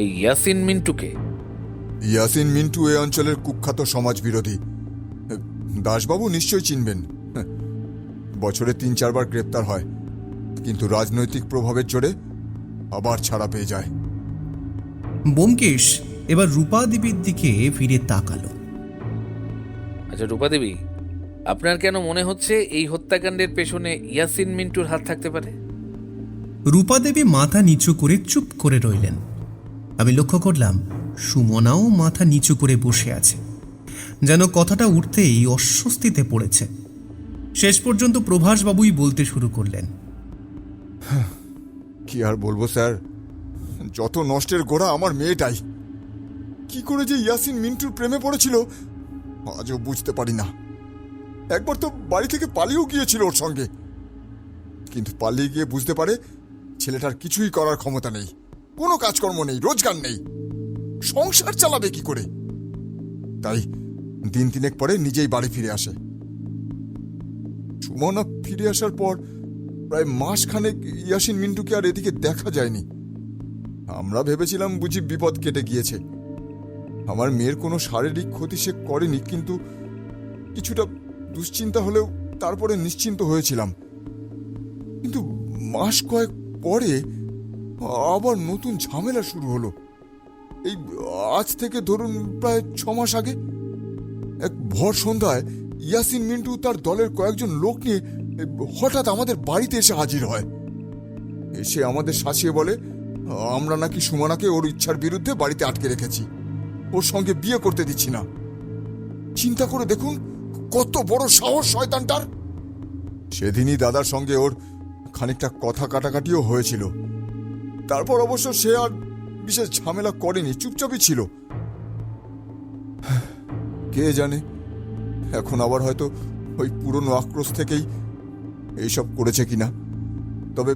এই ইয়াসিন মিন্টুকে? ইয়াসিন মিন্টু এ অঞ্চলের কুখ্যাত সমাজ বিরোধী। দাসবাবু নিশ্চয়ই চিনবেন। বছরে 3-4 বার গ্রেপ্তার হয়, কিন্তু রাজনৈতিক প্রভাবের জোরে আবার ছাড়া পেয়ে যায়। ব্যোমকেশ এবার রূপা দেবীর দিকে ফিরে তাকালো। আচ্ছা রূপা দেবী, আপনার কেন মনে হচ্ছে এই হত্যাকাণ্ডের পেছনে ইয়াসিন মিন্টুর হাত থাকতে পারে? রূপা দেবী মাথা নিচু করে চুপ করে রইলেন। আমি লক্ষ্য করলাম সুমনাও মাথা নিচু করে বসে আছে, যেন কথাটা উঠতেই অস্বস্তিতে পড়েছে। শেষ পর্যন্ত প্রভাসবাবুই বলতে শুরু করলেন, কি আর বলবো স্যার, যত নষ্টের গোড়া আমার মেয়েটাই। কি করে যে ইয়াসিন মিন্টুর প্রেমে পড়েছিল আজও বুঝতে পারি না। একবার তো বাড়ি থেকে পালিয়েও গিয়েছিল ওর সঙ্গে, কিন্তু পালিয়ে গিয়ে বুঝতে পারে ছেলেটার কিছুই করার ক্ষমতা নেই, কোনো কাজকর্ম নেই, রোজগার নেই, সংসার চালাবে কি করে। তাই দিন 3 পরে নিজেই বাড়ি ফিরে আসে। সুমনা ফিরে আসার পর প্রায় মাসখানেক ইয়াসিন মিন্টুকে আর এদিকে দেখা যায়নি। আমরা ভেবেছিলাম বুঝি বিপদ কেটে গিয়েছে। আমার মেয়ের কোনো শারীরিক ক্ষতি সে করেনি, কিন্তু কিছুটা দুশ্চিন্তা হলেও তারপরে নিশ্চিন্ত হয়েছিলাম। কিন্তু মাস কয়েক পরে আবার নতুন ঝামেলা শুরু হলো। এই আজ থেকে ধরুন প্রায় 6 মাস আগে এক ভর সন্ধ্যায় ইয়াসিন মিন্টু তার দলের কয়েকজন লোক নিয়ে হঠাৎ আমাদের বাড়িতে এসে হাজির হয়। এসে আমাদের শাসিয়ে বলে আমরা নাকি সুমনাকে ওর ইচ্ছার বিরুদ্ধে বাড়িতে আটকে রেখেছি, ওর সঙ্গে বিয়ে করতে দিচ্ছি না। চিন্তা করে দেখুন কত বড় সাহস শয়তানটার। সেদিনই দাদার সঙ্গে ওর খানিকটা কথা কাটাকাটিও হয়েছিল। তারপর অবশ্য সে আর বিশেষ ঝামেলা করেনি, চুপচাপই ছিল। কে জানে এখন আবার হয়তো ওই পুরনো আক্রোশ থেকেই এইসব করেছে কিনা। তবে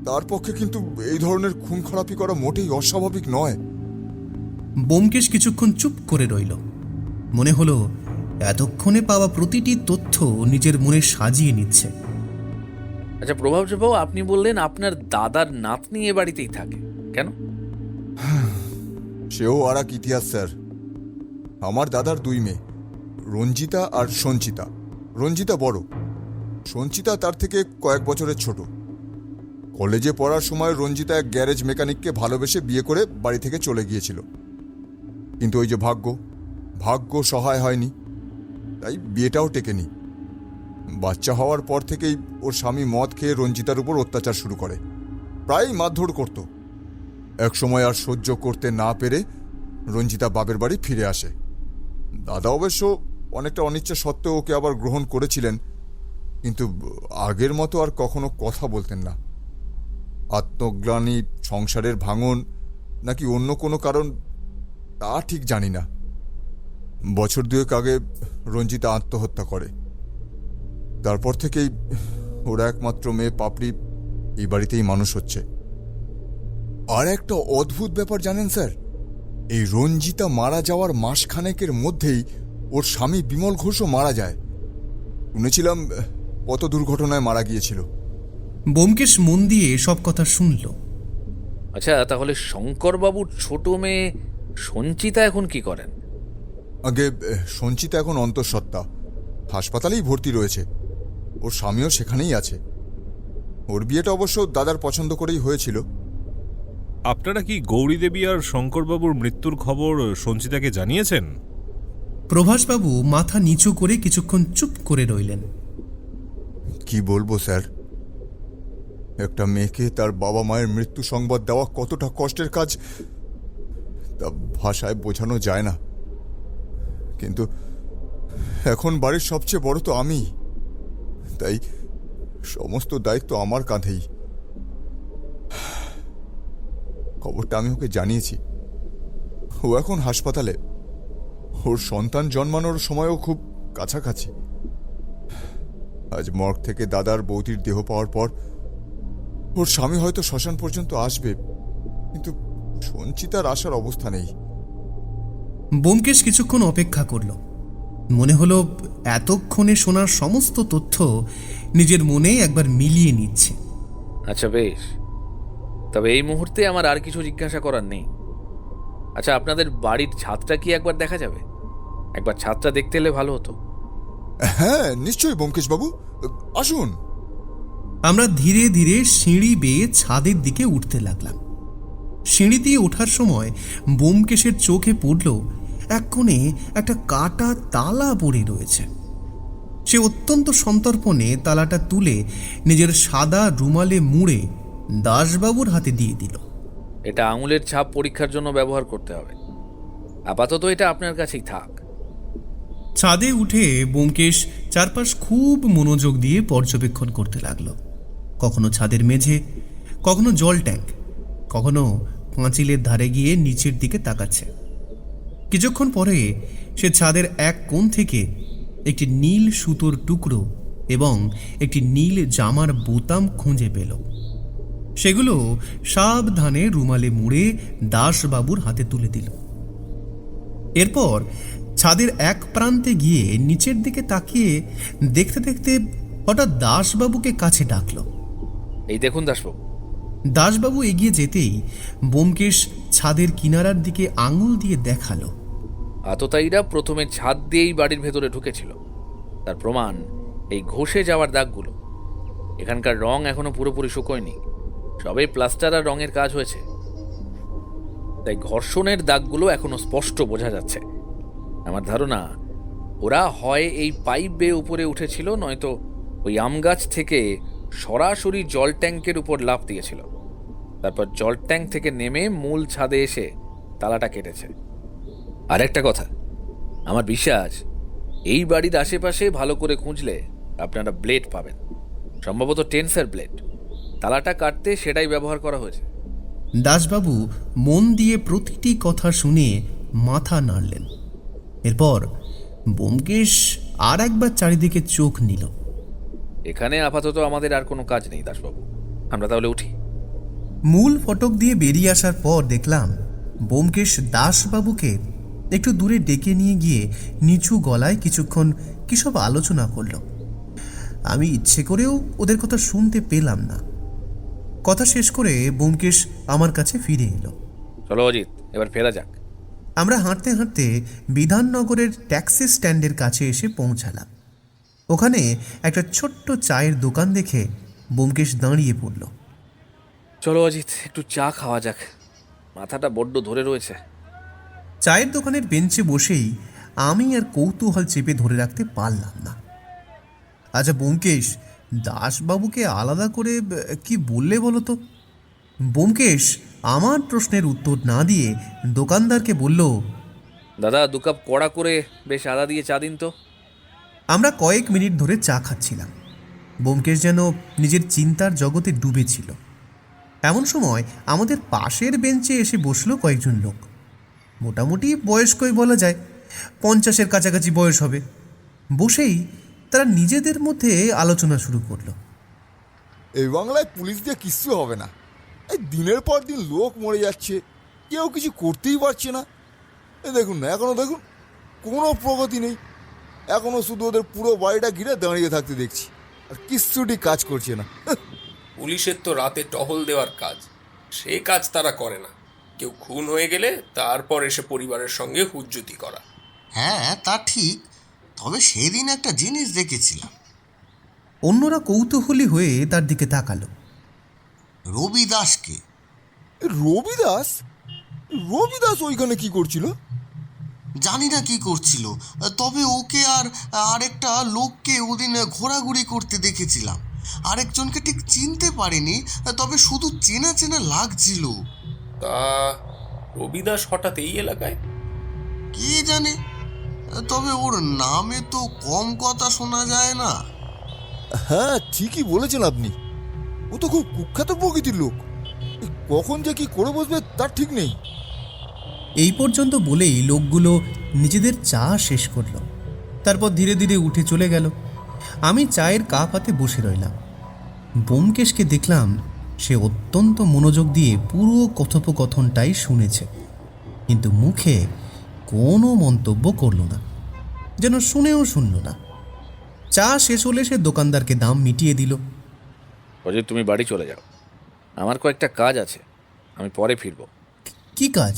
তার পক্ষে কিন্তু এই ধরনের খুন খারাপি করা মোটেই অস্বাভাবিক নয়। ব্যোমকেশ কিছুক্ষণ চুপ করে রইল। মনে হলো এতক্ষণে পাওয়া প্রতিটি তথ্য নিজের মনে সাজিয়ে নিচ্ছে। আচ্ছা প্রভাসবাবু, আপনি বললেন আপনার দাদার নাতনি এ বাড়িতেই থাকে, কেন? সেও আর এক ইতিহাস স্যার। আমার দাদার 2 মেয়ে, রঞ্জিতা আর সঞ্চিতা। রঞ্জিতা বড়, সঞ্চিতা তার থেকে কয়েক বছরের ছোট। কলেজে পড়ার সময় রঞ্জিতা এক গ্যারেজ মেকানিককে ভালোবেসে বিয়ে করে বাড়ি থেকে চলে গিয়েছিল। কিন্তু ওই যে ভাগ্য সহায় হয়নি, তাই বিয়েটাও টেকেনি। বাচ্চা হওয়ার পর থেকেই ওর স্বামী মদ খেয়ে রঞ্জিতার উপর অত্যাচার শুরু করে, প্রায়ই মারধর করত। এক সময় আর সহ্য করতে না পেরে রঞ্জিতা বাপের বাড়ি ফিরে আসে। দাদা অবশ্য অনেকটা অনিচ্ছা সত্ত্বেও ওকে আবার গ্রহণ করেছিলেন, কিন্তু আগের মতো আর কখনো কথা বলতেন না। আত্মগ্লানি, সংসারের ভাঙন, নাকি অন্য কোনো কারণ তা ঠিক জানি না। বছর 2 আগে রঞ্জিতা আত্মহত্যা করে। তারপর থেকেই ওর একমাত্র মেয়ে পাপড়ি এই বাড়িতেই মানুষ হচ্ছে। আর একটা অদ্ভুত ব্যাপার জানেন স্যার, এই রঞ্জিতা মারা যাওয়ার মাসখানেকের মধ্যেই ওর স্বামী বিমল ঘোষও মারা যায়। শুনেছিলাম কত দুর্ঘটনায় মারা গিয়েছিল। ব্যোমকেশ মন দিয়ে সব কথা শুনল। আচ্ছা তাহলে শঙ্করবাবুর ছোট মেয়ে সঞ্চিতা এখন কি করেন? আগে সঞ্চিতা এখন অন্তঃসত্ত্বা, হাসপাতালেই ভর্তি রয়েছে। ওর স্বামীও সেখানেই আছে। ওর বিয়েটা অবশ্য দাদার পছন্দ করেই হয়েছিল। আপনারা কি গৌরী দেবী আর শঙ্করবাবুর মৃত্যুর খবর সঞ্চিতাকে জানিয়েছেন? প্রভাসবাবু মাথা নিচু করে কিছুক্ষণ চুপ করে রইলেন। কি বলবো স্যার, একটা মেয়েকে তার বাবা মায়ের মৃত্যু সংবাদ দেওয়া কতটা কষ্টের কাজ তা ভাষায় বোঝানো যায় না। কিন্তু এখন বাড়ির সবচেয়ে বড় তো আমি, তাই সমস্ত দায়িত্ব আমার কাঁধেই। খবরটা আমি ওকে জানিয়েছি। ও এখন হাসপাতালে। ওর সন্তান জন্মানোর সময়ও খুব কাছাকাছি। আজ মর্গ থেকে দাদার বৌদির দেহ পাওয়ার পর ওর স্বামী হয়তো শ্মশান পর্যন্ত আসবে, কিন্তু সঞ্চিতার আসার অবস্থা নেই। ব্যোমকেশ কিছুক্ষণ অপেক্ষা করল। মনে হলো এতক্ষণে শোনার সমস্ত তথ্য নিজের মনে একবার মিলিয়ে নিচ্ছে। আচ্ছা বেশ, তবে এই মুহূর্তে আমার আর কিছু জিজ্ঞাসা করার নেই। আচ্ছা, আপনাদের বাড়ির ছাদটা কি একবার দেখা যাবে? একবার ছাদটা দেখতে এলে ভালো হতো। হ্যাঁ নিশ্চয়ই ব্যোমকেশ বাবু, আসুন। আমরা ধীরে ধীরে সিঁড়ি বেয়ে ছাদের দিকে উঠতে লাগলাম। সিঁড়ি দিয়ে ওঠার সময় ব্যোমকেশের চোখে পড়ল এক কোণে একটা কাটা তালা পড়ে রয়েছে। সে অত্যন্ত সন্তর্পণে তালাটা তুলে নিজের সাদা রুমালে মুড়ে দাসবাবুর হাতে দিয়ে দিল। এটা আঙুলের ছাপ পরীক্ষার জন্য ব্যবহার করতে হবে। আপাতত এটা আপনার কাছেই থাক। ছাদে উঠে ব্যোমকেশ চারপাশ খুব মনোযোগ দিয়ে পর্যবেক্ষণ করতে লাগলো। কখনো ছাদের মেঝে, কখনো জল ট্যাঙ্ক, কখনো পাঁচিলের ধারে গিয়ে নিচের দিকে তাকাচ্ছে। কিছুক্ষণ পরে সে ছাদের এক কোণ থেকে একটি নীল সুতোর টুকরো এবং একটি নীল জামার বোতাম খুঁজে পেল। সেগুলো সাবধানে রুমালে মুড়ে দাসবাবুর হাতে তুলে দিল। এরপর ছাদের এক প্রান্তে গিয়ে নিচের দিকে তাকিয়ে দেখতে দেখতে হঠাৎ দাসবাবুকে কাছে ডাকল। এই দেখুন দাসবাবু। দাসবাবু এগিয়ে যেতেই ব্যোমকেশ ছাদের কিনারার দিকে আঙুল দিয়ে দেখালো। আততায়ীরা প্রথমে ছাদ দিয়েই বাড়ির ভেতরে ঢুকেছিল। তার প্রমাণ এই ঘষে যাওয়ার দাগগুলো। এখানকার রং এখনো পুরোপুরি শুকোয়নি, সবে প্লাস্টার আর রঙের কাজ হয়েছে, তাই ঘর্ষণের দাগগুলো এখনো স্পষ্ট বোঝা যাচ্ছে। আমার ধারণা ওরা হয় এই পাইপ বেয়ে উপরে উঠেছিল, নয়তো ওই আম গাছ থেকে সরাসরি জল ট্যাঙ্কের উপর লাফ দিয়েছিল। তারপর জল ট্যাঙ্ক থেকে নেমে মূল ছাদে এসে তালাটা কেটেছে। আর একটা কথা, আমার বিশ্বাস এই বাড়ির আশেপাশে ভালো করে খুঁজলে আপনারা ব্লেড পাবেন, সম্ভবত টেন্সার ব্লেড। তালাটা কাটতে সেটাই ব্যবহার করা হয়েছে। দাসবাবু মন দিয়ে প্রতিটি কথা শুনে মাথা নাড়লেন। এরপর ব্যোমকেশ আর একবার চারিদিকে চোখ নিল। এখানে আপাতত আমাদের আর কোনো কাজ নেই দাসবাবু, আমরা তাহলে উঠি। মূল ফটক দিয়ে বেরিয়ে আসার পর দেখলাম ব্যোমকেশ দাসবাবুকে একটু দূরে ডেকে নিয়ে গিয়ে নিচু গলায় কিছুক্ষণ কিসব আলোচনা করল। আমি ইচ্ছে করেও ওদের কথা শুনতে পেলাম না। কথা শেষ করে ব্যোমকেশ আমার কাছে ফিরে এলো। চলো অজিত, এবার ফেরা যাক। আমরা হাঁটতে হাঁটতে বিধাননগরের ট্যাক্সি স্ট্যান্ডের কাছে এসে পৌঁছালাম। ওখানে একটা ছোট্ট চায়ের দোকান দেখে ব্যোমকেশ দাঁড়িয়ে পড়ল। চলো অজিত, একটু চা খাওয়া যাক, মাথাটা বড্ড ধরে রয়েছে। চায়ের দোকানের বেঞ্চে বসেই আমি আর কৌতূহল চেপে ধরে রাখতে পারলাম না। আচ্ছা ব্যোমকেশ, দাসবাবুকে আলাদা করে কি বললে বলো তো? ব্যোমকেশ আমার প্রশ্নের উত্তর না দিয়ে দোকানদারকে বলল, দাদা 2 কাপ কড়া করে বেশ আদা দিয়ে চা দিন তো। আমরা কয়েক মিনিট ধরে চা খাচ্ছিলাম। ব্যোমকেশ যেন নিজের চিন্তার জগতে ডুবেছিল। এমন সময় আমাদের পাশের বেঞ্চে এসে বসলো কয়েকজন লোক। মোটামুটি বয়স্কই বলা যায়, 50-এর কাছাকাছি বয়স হবে। বসেই তারা নিজেদের মধ্যে আলোচনা শুরু করলো। এই বাংলায় পুলিশ দিয়ে কিচ্ছু হবে না। এই দিনের পর দিন লোক মরে যাচ্ছে, কেউ কিছু করতেই পারছে না। এই দেখুন না, এখনো দেখুন কোনো প্রগতি নেই। এখনো শুধু ওদের পুরো বাড়িটা ঘিরে দাঁড়িয়ে থাকতে দেখছি, আর কিচ্ছুটি কাজ করছে না। পুলিশের তো রাতে টহল দেওয়ার কাজ, সে কাজ তারা করে না। কেউ খুন হয়ে গেলে তারপর এসে পরিবারের সঙ্গে হুজ্জুতি করা। হ্যাঁ তা ঠিক, তবে সেদিন একটা জিনিস দেখেছিলাম। অন্যরা কৌতূহলী হয়ে তার দিকে তাকালো। রবি দাসকে। রবিদাস? রবিদাস ওইখানে কি করছিল? জানি না কি করছিল, তবে ওকে আর আরেকটা লোককে ওদিন ঘোরাঘুরি করতে দেখেছিলাম। আরেকজনকে ঠিক চিনতে পারিনি, তবে শুধু চেনা চেনা লাগছিল। তা রবিদাস হঠাৎ এই এলাকায়? কে জানে, তবে ওর নামে তো কম কথা শোনা যায় না। হ্যাঁ, ঠিকই বলেছেন আপনি। ও তো খুব কুখ্যাত প্রকৃতির লোক। কখন যে কি করে বসবে তার ঠিক নেই। এই পর্যন্ত বলেই লোকগুলো নিজেদের চা শেষ করলো। তারপর ধীরে ধীরে উঠে চলে গেল। আমি চায়ের কাপ হাতে বসে রইলাম। ব্যোমকেশকে দেখলাম সে অত্যন্ত মনোযোগ দিয়ে পুরো কথোপকথনটাই শুনেছে, কিন্তু মুখে কোনো মন্তব্য করল না, যেন শুনেও শুনল না। চা শেষ হলে সে দোকানদারকে দাম মিটিয়ে দিল। অজিত, তুমি বাড়ি চলে যাও, আমার কয়েকটা কাজ আছে, আমি পরে ফিরবো। কি কাজ?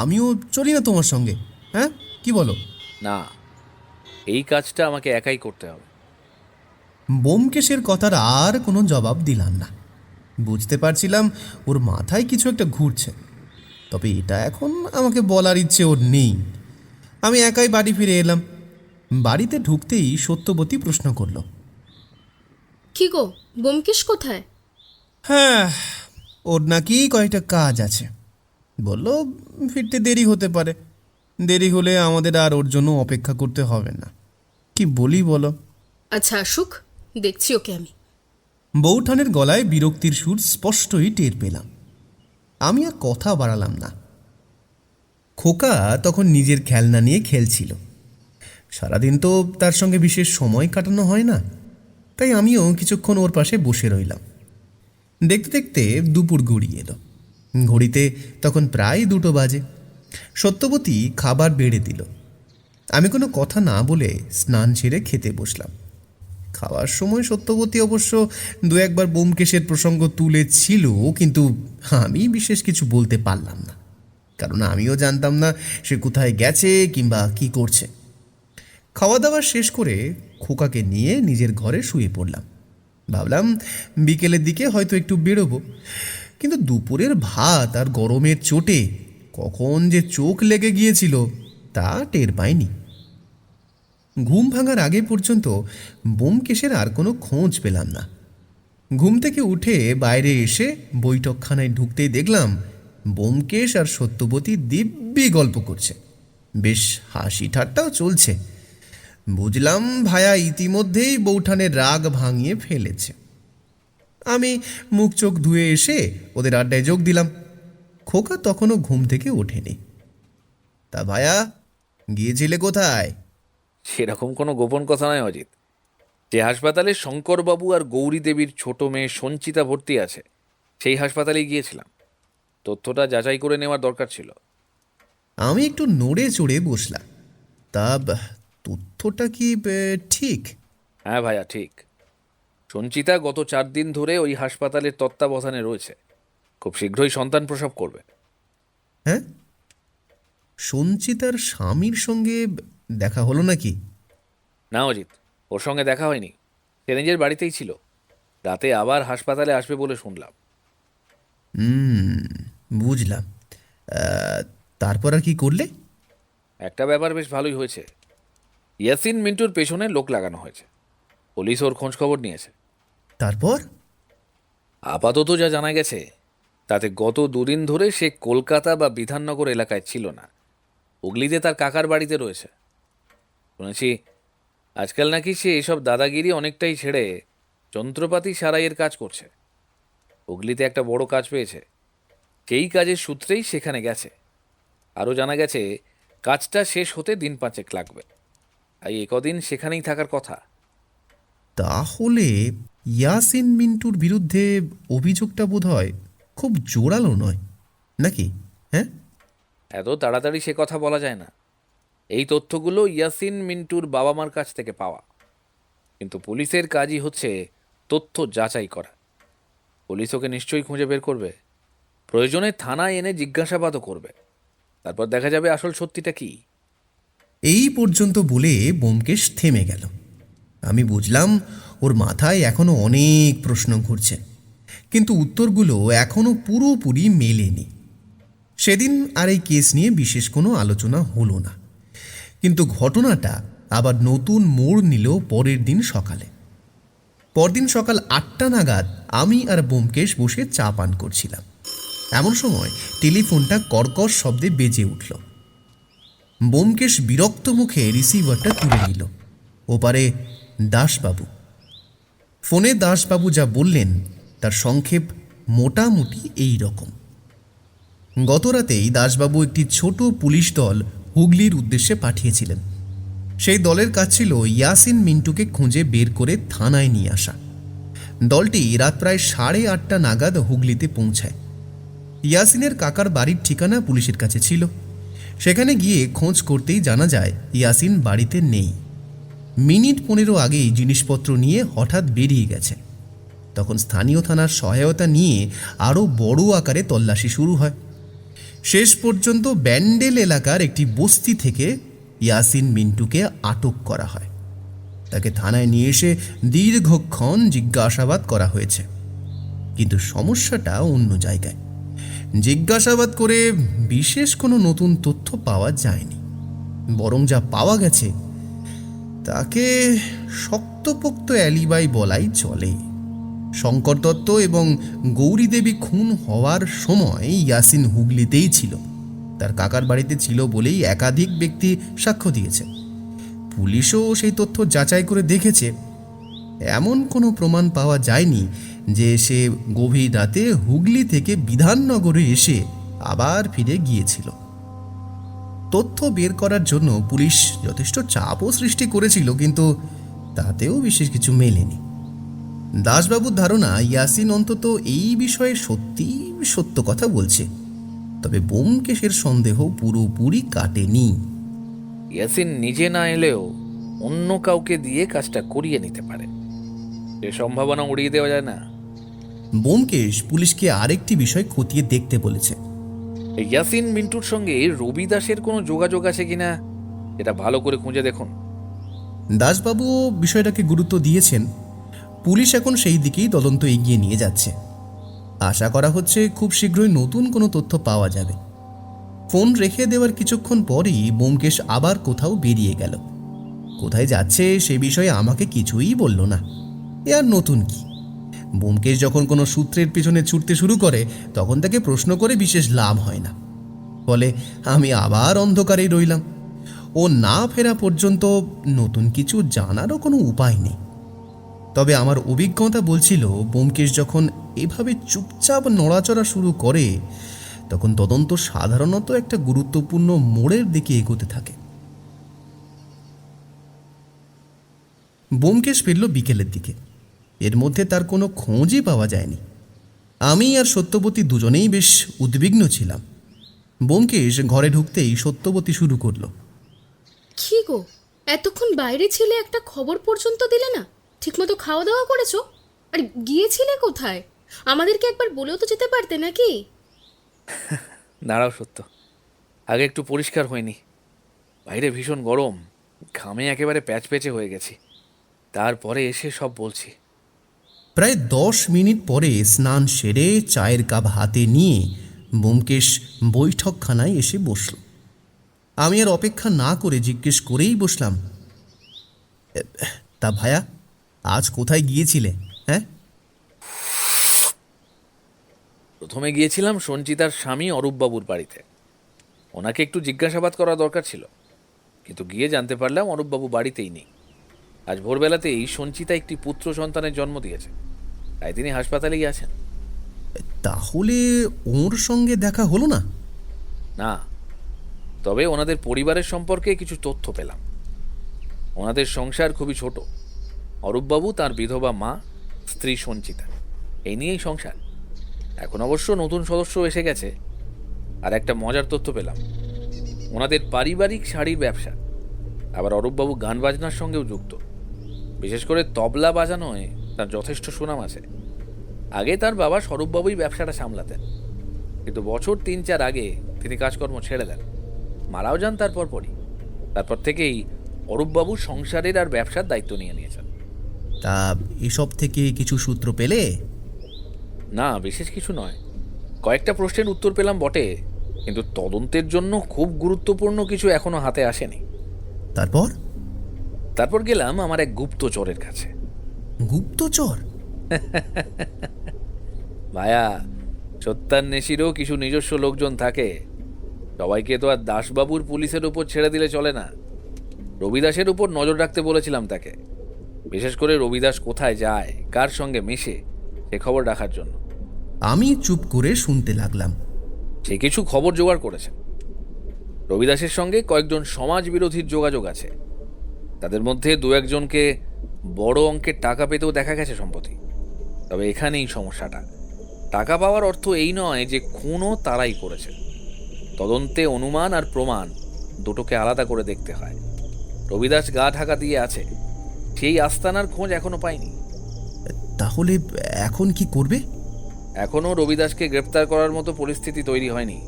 আমিও চলি না তোমার সঙ্গে? হ্যাঁ, কি বলো? না, এই কাজটা আমাকে একাই করতে হবে। ব্যোমকেশের কথার আর কোনো জবাব দিলাম না। বুঝতে পারছিলাম ওর মাথায় কিছু একটা ঘুরছে, তবে এটা এখন আমাকে বলার ইচ্ছে ওর নেই। আমি একাই বাড়ি ফিরে এলাম। বাড়িতে ঢুকতেই সত্যবতী প্রশ্ন করল, কি গো, ব্যোমকেশ কোথায়? হ্যাঁ, ওর নাকি কয়েকটা কাজ আছে। বলল ফিরতে দেরি হতে পারে। দেরি হলে আমাদের আর ওর জন্য অপেক্ষা করতে হবে না। কি বলি বলো? আচ্ছা আসুক, দেখছি ওকে আমি। বৌঠানের গলায় বিরক্তির সুর স্পষ্টই টের পেলাম। আমি আর কথা বাড়ালাম না। খোকা তখন নিজের খেলনা নিয়ে খেলছিল। সারাদিন তো তার সঙ্গে বিশেষ সময় কাটানো হয় না, তাই আমিও কিছুক্ষণ ওর পাশে বসে রইলাম। দেখতে দেখতে দুপুর গড়িয়ে এলো। ঘড়িতে তখন প্রায় 2টো বাজে। সত্যবতী খাবার বেড়ে দিল। আমি কোনো কথা না বলে স্নান সেরে খেতে বসলাম। খাওয়ার সময় সত্যবতী অবশ্য 2-1বার ব্যোমকেশের প্রসঙ্গ তুলেছিল, কিন্তু আমি বিশেষ কিছু বলতে পারলাম না, কারণ আমিও জানতাম না সে কোথায় গেছে কিংবা কি করছে। খাওয়া দাওয়া শেষ করে খোকাকে নিয়ে নিজের ঘরে শুয়ে পড়লাম। ভাবলাম বিকেলের দিকে হয়তো একটু বেরোবো, কিন্তু দুপুরের ভাত আর গরমের চোটে কখন যে চোখ লেগে গিয়েছিল তা টের পাইনি। ঘুম ভাঙার আগে পর্যন্ত ব্যোমকেশের আর কোনো খোঁজ পেলাম না। ঘুম থেকে উঠে বাইরে এসে বৈঠকখানায় ঢুকতেই দেখলাম ব্যোমকেশ আর সত্যবতী দিব্যি গল্প করছে। বেশ হাসি ঠাট্টাও চলছে। বুঝলাম ভায়া ইতিমধ্যেই বৌঠানের রাগ ভাঙিয়ে ফেলেছে। আমি মুখ চোখ ধুয়ে এসে ওদের আড্ডায় যোগ দিলাম। খোকা তখনও ঘুম থেকে ওঠেনি। তা ভায়া, গিয়েছিলে কোথায়? সেরকম কোনো গোপন কথা নয় অজিত। যে হাসপাতালে শঙ্করবাবু আর গৌরী দেবীর ছোট মেয়ে সঞ্চিতা ভর্তি আছে, সেই হাসপাতালেই গিয়েছিলাম। তথ্যটা যাচাই করে নেওয়ার দরকার ছিল। আমি একটু নড়ে চড়ে বসলাম। তা তথ্যটা কি ঠিক? হ্যাঁ ভাইয়া, ঠিক। সঞ্চিতা গত 4 দিন ধরে ওই হাসপাতালের তত্ত্বাবধানে রয়েছে। খুব শীঘ্রই সন্তান প্রসব করবে। হ্যাঁ, সঞ্চিতার স্বামীর সঙ্গে দেখা হলো নাকি? না অজিত, ওর সঙ্গে দেখা হয়নি। সে নিজের বাড়িতেই ছিল। রাতে আবার হাসপাতালে আসবে বলে শুনলাম। বুঝলাম। তারপর আর কি করলে? একটা ব্যাপার বেশ ভালোই হয়েছে। ইয়াসিন মিন্টুর পেছনে লোক লাগানো হয়েছে। পুলিশ ওর খোঁজ খবর নিয়েছে। তারপর? আপাতত যা জানা গেছে তাতে গত 2 দিন ধরে সে কলকাতা বা বিধাননগর এলাকায় ছিল না। হুগলিতে তার কাকার বাড়িতে রয়েছে। শুনেছি আজকাল নাকি সে এসব দাদাগিরি অনেকটাই ছেড়ে যন্ত্রপাতি সারাইয়ের কাজ করছে। হুগলিতে একটা বড় কাজ পেয়েছে, সেই কাজের সূত্রেই সেখানে গেছে। আরও জানা গেছে কাজটা শেষ হতে 5 দিন লাগবে, তাই একদিন সেখানেই থাকার কথা। তাহলে ইয়াসিন মিন্টুর বিরুদ্ধে অভিযোগটা বোধহয় খুব জোরালো নয় নাকি? হ্যাঁ, এত তাড়াতাড়ি সে কথা বলা যায় না। এই তথ্যগুলো ইয়াসিন মিন্টুর বাবা মার কাছ থেকে পাওয়া, কিন্তু পুলিশের কাজই হচ্ছে তথ্য যাচাই করা। পুলিশ ওকে নিশ্চয়ই খুঁজে বের করবে, প্রয়োজনে থানায় এনে জিজ্ঞাসাবাদও করবে। তারপর দেখা যাবে আসল সত্যিটা কি। এই পর্যন্ত বলে ব্যোমকেশ থেমে গেল। আমি বুঝলাম ওর মাথায় এখনো অনেক প্রশ্ন ঘুরছে, কিন্তু উত্তরগুলো এখনো পুরোপুরি মেলেনি। সেদিন আর এই কেস নিয়ে বিশেষ কোনো আলোচনা হলো না, কিন্তু ঘটনাটা আবার নতুন মোড় নিল পরের দিন সকালে। পরদিন সকাল 8টা নাগাদ আমি আর ব্যোমকেশ বসে চা পান করছিলাম। এমন সময় টেলিফোনটা কর্কশ শব্দে বেজে উঠল। ব্যোমকেশ বিরক্ত মুখে রিসিভারটা তুলে নিল। ওপারে দাসবাবু। ফোনে দাসবাবু যা বললেন তার সংক্ষেপ মোটামুটি এই রকম। গতরাতেই দাসবাবু একটি ছোট পুলিশ দল হুগলির উদ্দেশ্যে পাঠিয়েছিলেন। সেই দলের কাজ ছিল ইয়াসিন মিন্টুকে খুঁজে বের করে থানায় নিয়ে আসা। দলটি রাত প্রায় 8:30 নাগাদ হুগলিতে পৌঁছায়। ইয়াসিনের কাকার বাড়ির ঠিকানা পুলিশের কাছে ছিল। সেখানে গিয়ে খোঁজ করতেই জানা যায় ইয়াসিন বাড়িতে নেই। মিনিট 15 আগেই জিনিসপত্র নিয়ে হঠাৎ বেরিয়ে গেছে। তখন স্থানীয় থানার সহায়তা নিয়ে আরও বড় আকারে তল্লাশি শুরু হয়। শেষ পর্যন্ত ব্যান্ডেল এলাকার একটি বস্তি থেকে ইয়াসিন মিন্টুকে আটক করা হয়। তাকে থানায় নিয়ে এসে দীর্ঘক্ষণ জিজ্ঞাসাবাদ করা হয়েছে, কিন্তু সমস্যাটা অন্য জায়গায়। জিজ্ঞাসাবাদ করে বিশেষ কোনো নতুন তথ্য পাওয়া যায়নি, বরং যা পাওয়া গেছে তাকে শক্তপোক্ত অ্যালিবাই বলাই চলে। শঙ্কর দত্ত এবং গৌরী দেবী খুন হওয়ার সময় ইয়াসিন হুগলিতেই ছিল। তার কাকার বাড়িতে ছিল বলেই একাধিক ব্যক্তি সাক্ষ্য দিয়েছে। পুলিশও সেই তথ্য যাচাই করে দেখেছে। এমন কোনো প্রমাণ পাওয়া যায়নি যে সে গভীর রাতে হুগলি থেকে বিধাননগরে এসে আবার ফিরে গিয়েছিল। তথ্য বের করার জন্য পুলিশ যথেষ্ট চাপও সৃষ্টি করেছিল, কিন্তু তাতেও বিশেষ কিছু মেলেনি। দাসবাবুর ধারণা ইয়াসিন অন্তত এই বিষয়ে সত্য কথা বলছে, তবে ব্যোমকেশের সন্দেহ পুরোপুরি কাটেনি। ইয়াসিন নিজে না এলেও অন্য কাউকে দিয়ে কাজটা করিয়ে নিতে পারে, সে সম্ভাবনা উড়িয়ে দেওয়া যায় না। ব্যোমকেশ পুলিশকে আরেকটি বিষয় খতিয়ে দেখতে বলেছে। এই ইয়াসিন মিন্টুর সঙ্গে রবি দাসের কোনো যোগাযোগ আছে কিনা এটা ভালো করে খুঁজে দেখুন। দাসবাবুও বিষয়টাকে গুরুত্ব দিয়েছেন। পুলিশ এখন সেই দিকেই তদন্ত এগিয়ে নিয়ে যাচ্ছে। আশা করা হচ্ছে খুব শীঘ্রই নতুন কোনো তথ্য পাওয়া যাবে। ফোন রেখে দেওয়ার কিছুক্ষণ পরেই ব্যোমকেশ আবার কোথাও বেরিয়ে গেল। কোথায় যাচ্ছে সে বিষয়ে আমাকে কিছুই বলল না। এ আর নতুন কি? ব্যোমকেশ যখন কোনো সূত্রের পেছনে ছুটতে শুরু করে তখন তাকে প্রশ্ন করে বিশেষ লাভ হয় না। ফলে আমি আবার অন্ধকারেই রইলাম। ও না ফেরা পর্যন্ত নতুন কিছু জানারও কোনো উপায় নেই। তবে আমার অভিজ্ঞতা বলছিল ব্যোমকেশ যখন এভাবে চুপচাপ নড়াচড়া শুরু করে তখন তদন্ত সাধারণত একটা গুরুত্বপূর্ণ মোড়ের দিকে এগোতে থাকে। ব্যোমকেশ ফিরল বিকেলের দিকে। এর মধ্যে তার কোনো খোঁজই পাওয়া যায়নি। আমি আর সত্যবতী দুজনেই বেশ উদ্বিগ্ন ছিলাম। ব্যোমকেশ ঘরে ঢুকতেই সত্যবতী শুরু করলো। কি গো, এতক্ষণ বাইরে ছিলে, একটা খবর পর্যন্ত দিলে না? ঠিকমতো খাওয়া দাওয়া করেছো? আর গিয়েছিলে কোথায়? আমাদেরকে একবার বলেও তো যেতে পারতে নাকি? দাঁড়াও সত্য, আগে একটু পরিষ্কার হয়নি। বাইরে ভীষণ গরম, ঘামে একেবারে প্যাচপ্যাচে হয়ে গেছি। তারপরে এসে সব বলছি। প্রায় 10 মিনিট পরে স্নান সেরে চায়ের কাপ হাতে নিয়ে ব্যোমকেশ বৈঠকখানায় এসে বসল। আমি আর অপেক্ষা না করে জিজ্ঞেস করেই বসলাম, তা ভায়া, আজ কোথায় গিয়েছিলে? হ্যাঁ, প্রথমে গিয়েছিলাম সঞ্চিতার স্বামী অরূপবাবুর বাড়িতে। ওনাকে একটু জিজ্ঞাসাবাদ করা দরকার ছিল, কিন্তু গিয়ে জানতে পারলাম অরূপবাবু বাড়িতেই নেই। আজ ভোরবেলাতেই সঞ্চিতা একটি পুত্র সন্তানের জন্ম দিয়েছে, তাই তিনি হাসপাতালেই আছেন। তাহলে ওর সঙ্গে দেখা হলো না? না, তবে ওনাদের পরিবারের সম্পর্কে কিছু তথ্য পেলাম। ওনাদের সংসার খুবই ছোট। অরূপবাবু, তার বিধবা মা, স্ত্রী সঞ্চিতা, এই নিয়েই সংসার। এখন অবশ্য নতুন সদস্য এসে গেছে। আর একটা মজার তথ্য পেলাম, ওনাদের পারিবারিক শাড়ির ব্যবসা। আবার অরূপবাবু গান বাজনার সঙ্গেও যুক্ত, বিশেষ করে তবলা বাজানোয় তার যথেষ্ট সুনাম আছে। আগে তার বাবা স্বরূপবাবুই ব্যবসাটা সামলাতেন, কিন্তু বছর 3-4 আগে তিনি কাজকর্ম ছেড়ে দেন, মারাও যান তার পরপরই। তারপর থেকেই অরূপবাবু সংসারের আর ব্যবসার দায়িত্ব নিয়ে নিয়েছেন। তা এসব থেকে কিছু সূত্র পেলে? না, বিশেষ কিছু নয়। কয়েকটা প্রশ্নের উত্তর পেলাম বটে, কিন্তু তদন্তের জন্য খুব গুরুত্বপূর্ণ কিছু এখনো হাতে আসেনি। তারপর গেলাম আমার এক গুপ্তচরের কাছে। গুপ্তচর? ভায়া, সত্যান্বেষীরও কিছু নিজস্ব লোকজন থাকে। সবাইকে তো আর দাসবাবুর পুলিশের উপর ছেড়ে দিলে চলে না। রবিদাসের উপর নজর রাখতে বলেছিলাম তাকে, বিশেষ করে রবিদাস কোথায় যায়, কার সঙ্গে মেশে, সে খবর রাখার জন্য। আমি চুপ করে শুনতে লাগলাম। সে কিছু খবর জোগাড় করেছে। রবিদাসের সঙ্গে কয়েকজন সমাজ বিরোধীর যোগাযোগ আছে। তাদের মধ্যে দু একজনকে বড় অঙ্কের টাকা পেতেও দেখা গেছে সম্প্রতি। তবে এখানেই সমস্যাটা। টাকা পাওয়ার অর্থ এই নয় যে খুনও তারাই করেছে। তদন্তে অনুমান আর প্রমাণ দুটোকে আলাদা করে দেখতে হয়। রবিদাস গা ঢাকা দিয়ে আছে, সেই আস্তানার খোঁজ এখনো পাইনি। তাহলে এখন কি করবে? এখনো রবিদাসকে গ্রেপ্তার করার মতো পরিস্থিতি তৈরি হয়নি।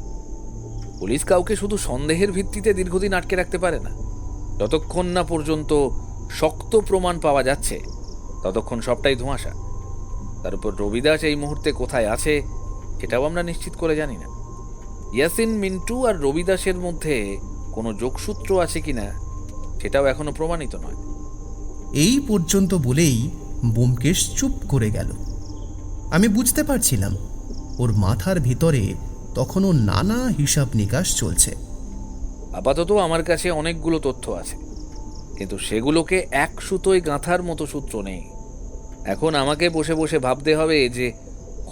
পুলিশ কাউকে শুধু সন্দেহের ভিত্তিতে দীর্ঘদিন আটকে রাখতে পারে না। যতক্ষণ না পর্যন্ত শক্ত প্রমাণ পাওয়া যাচ্ছে, ততক্ষণ সবটাই ধোঁয়াশা। তার উপর রবিদাস এই মুহূর্তে কোথায় আছে সেটাও আমরা নিশ্চিত করে জানি না। ইয়াসিন, মিন্টু আর রবিদাসের মধ্যে কোনো যোগসূত্র আছে কিনা সেটাও এখনো প্রমাণিত নয়। এই পর্যন্ত বলেই ব্যোমকেশ চুপ করে গেল। আমি বুঝতে পারছিলাম ওর মাথার ভিতরে তখনও নানা হিসাব নিকাশ চলছে। আপাতত আমার কাছে অনেকগুলো তথ্য আছে, কিন্তু সেগুলোকে এক সুতোয় গাঁথার মতো সূত্র নেই। এখন আমাকে বসে বসে ভাবতে হবে যে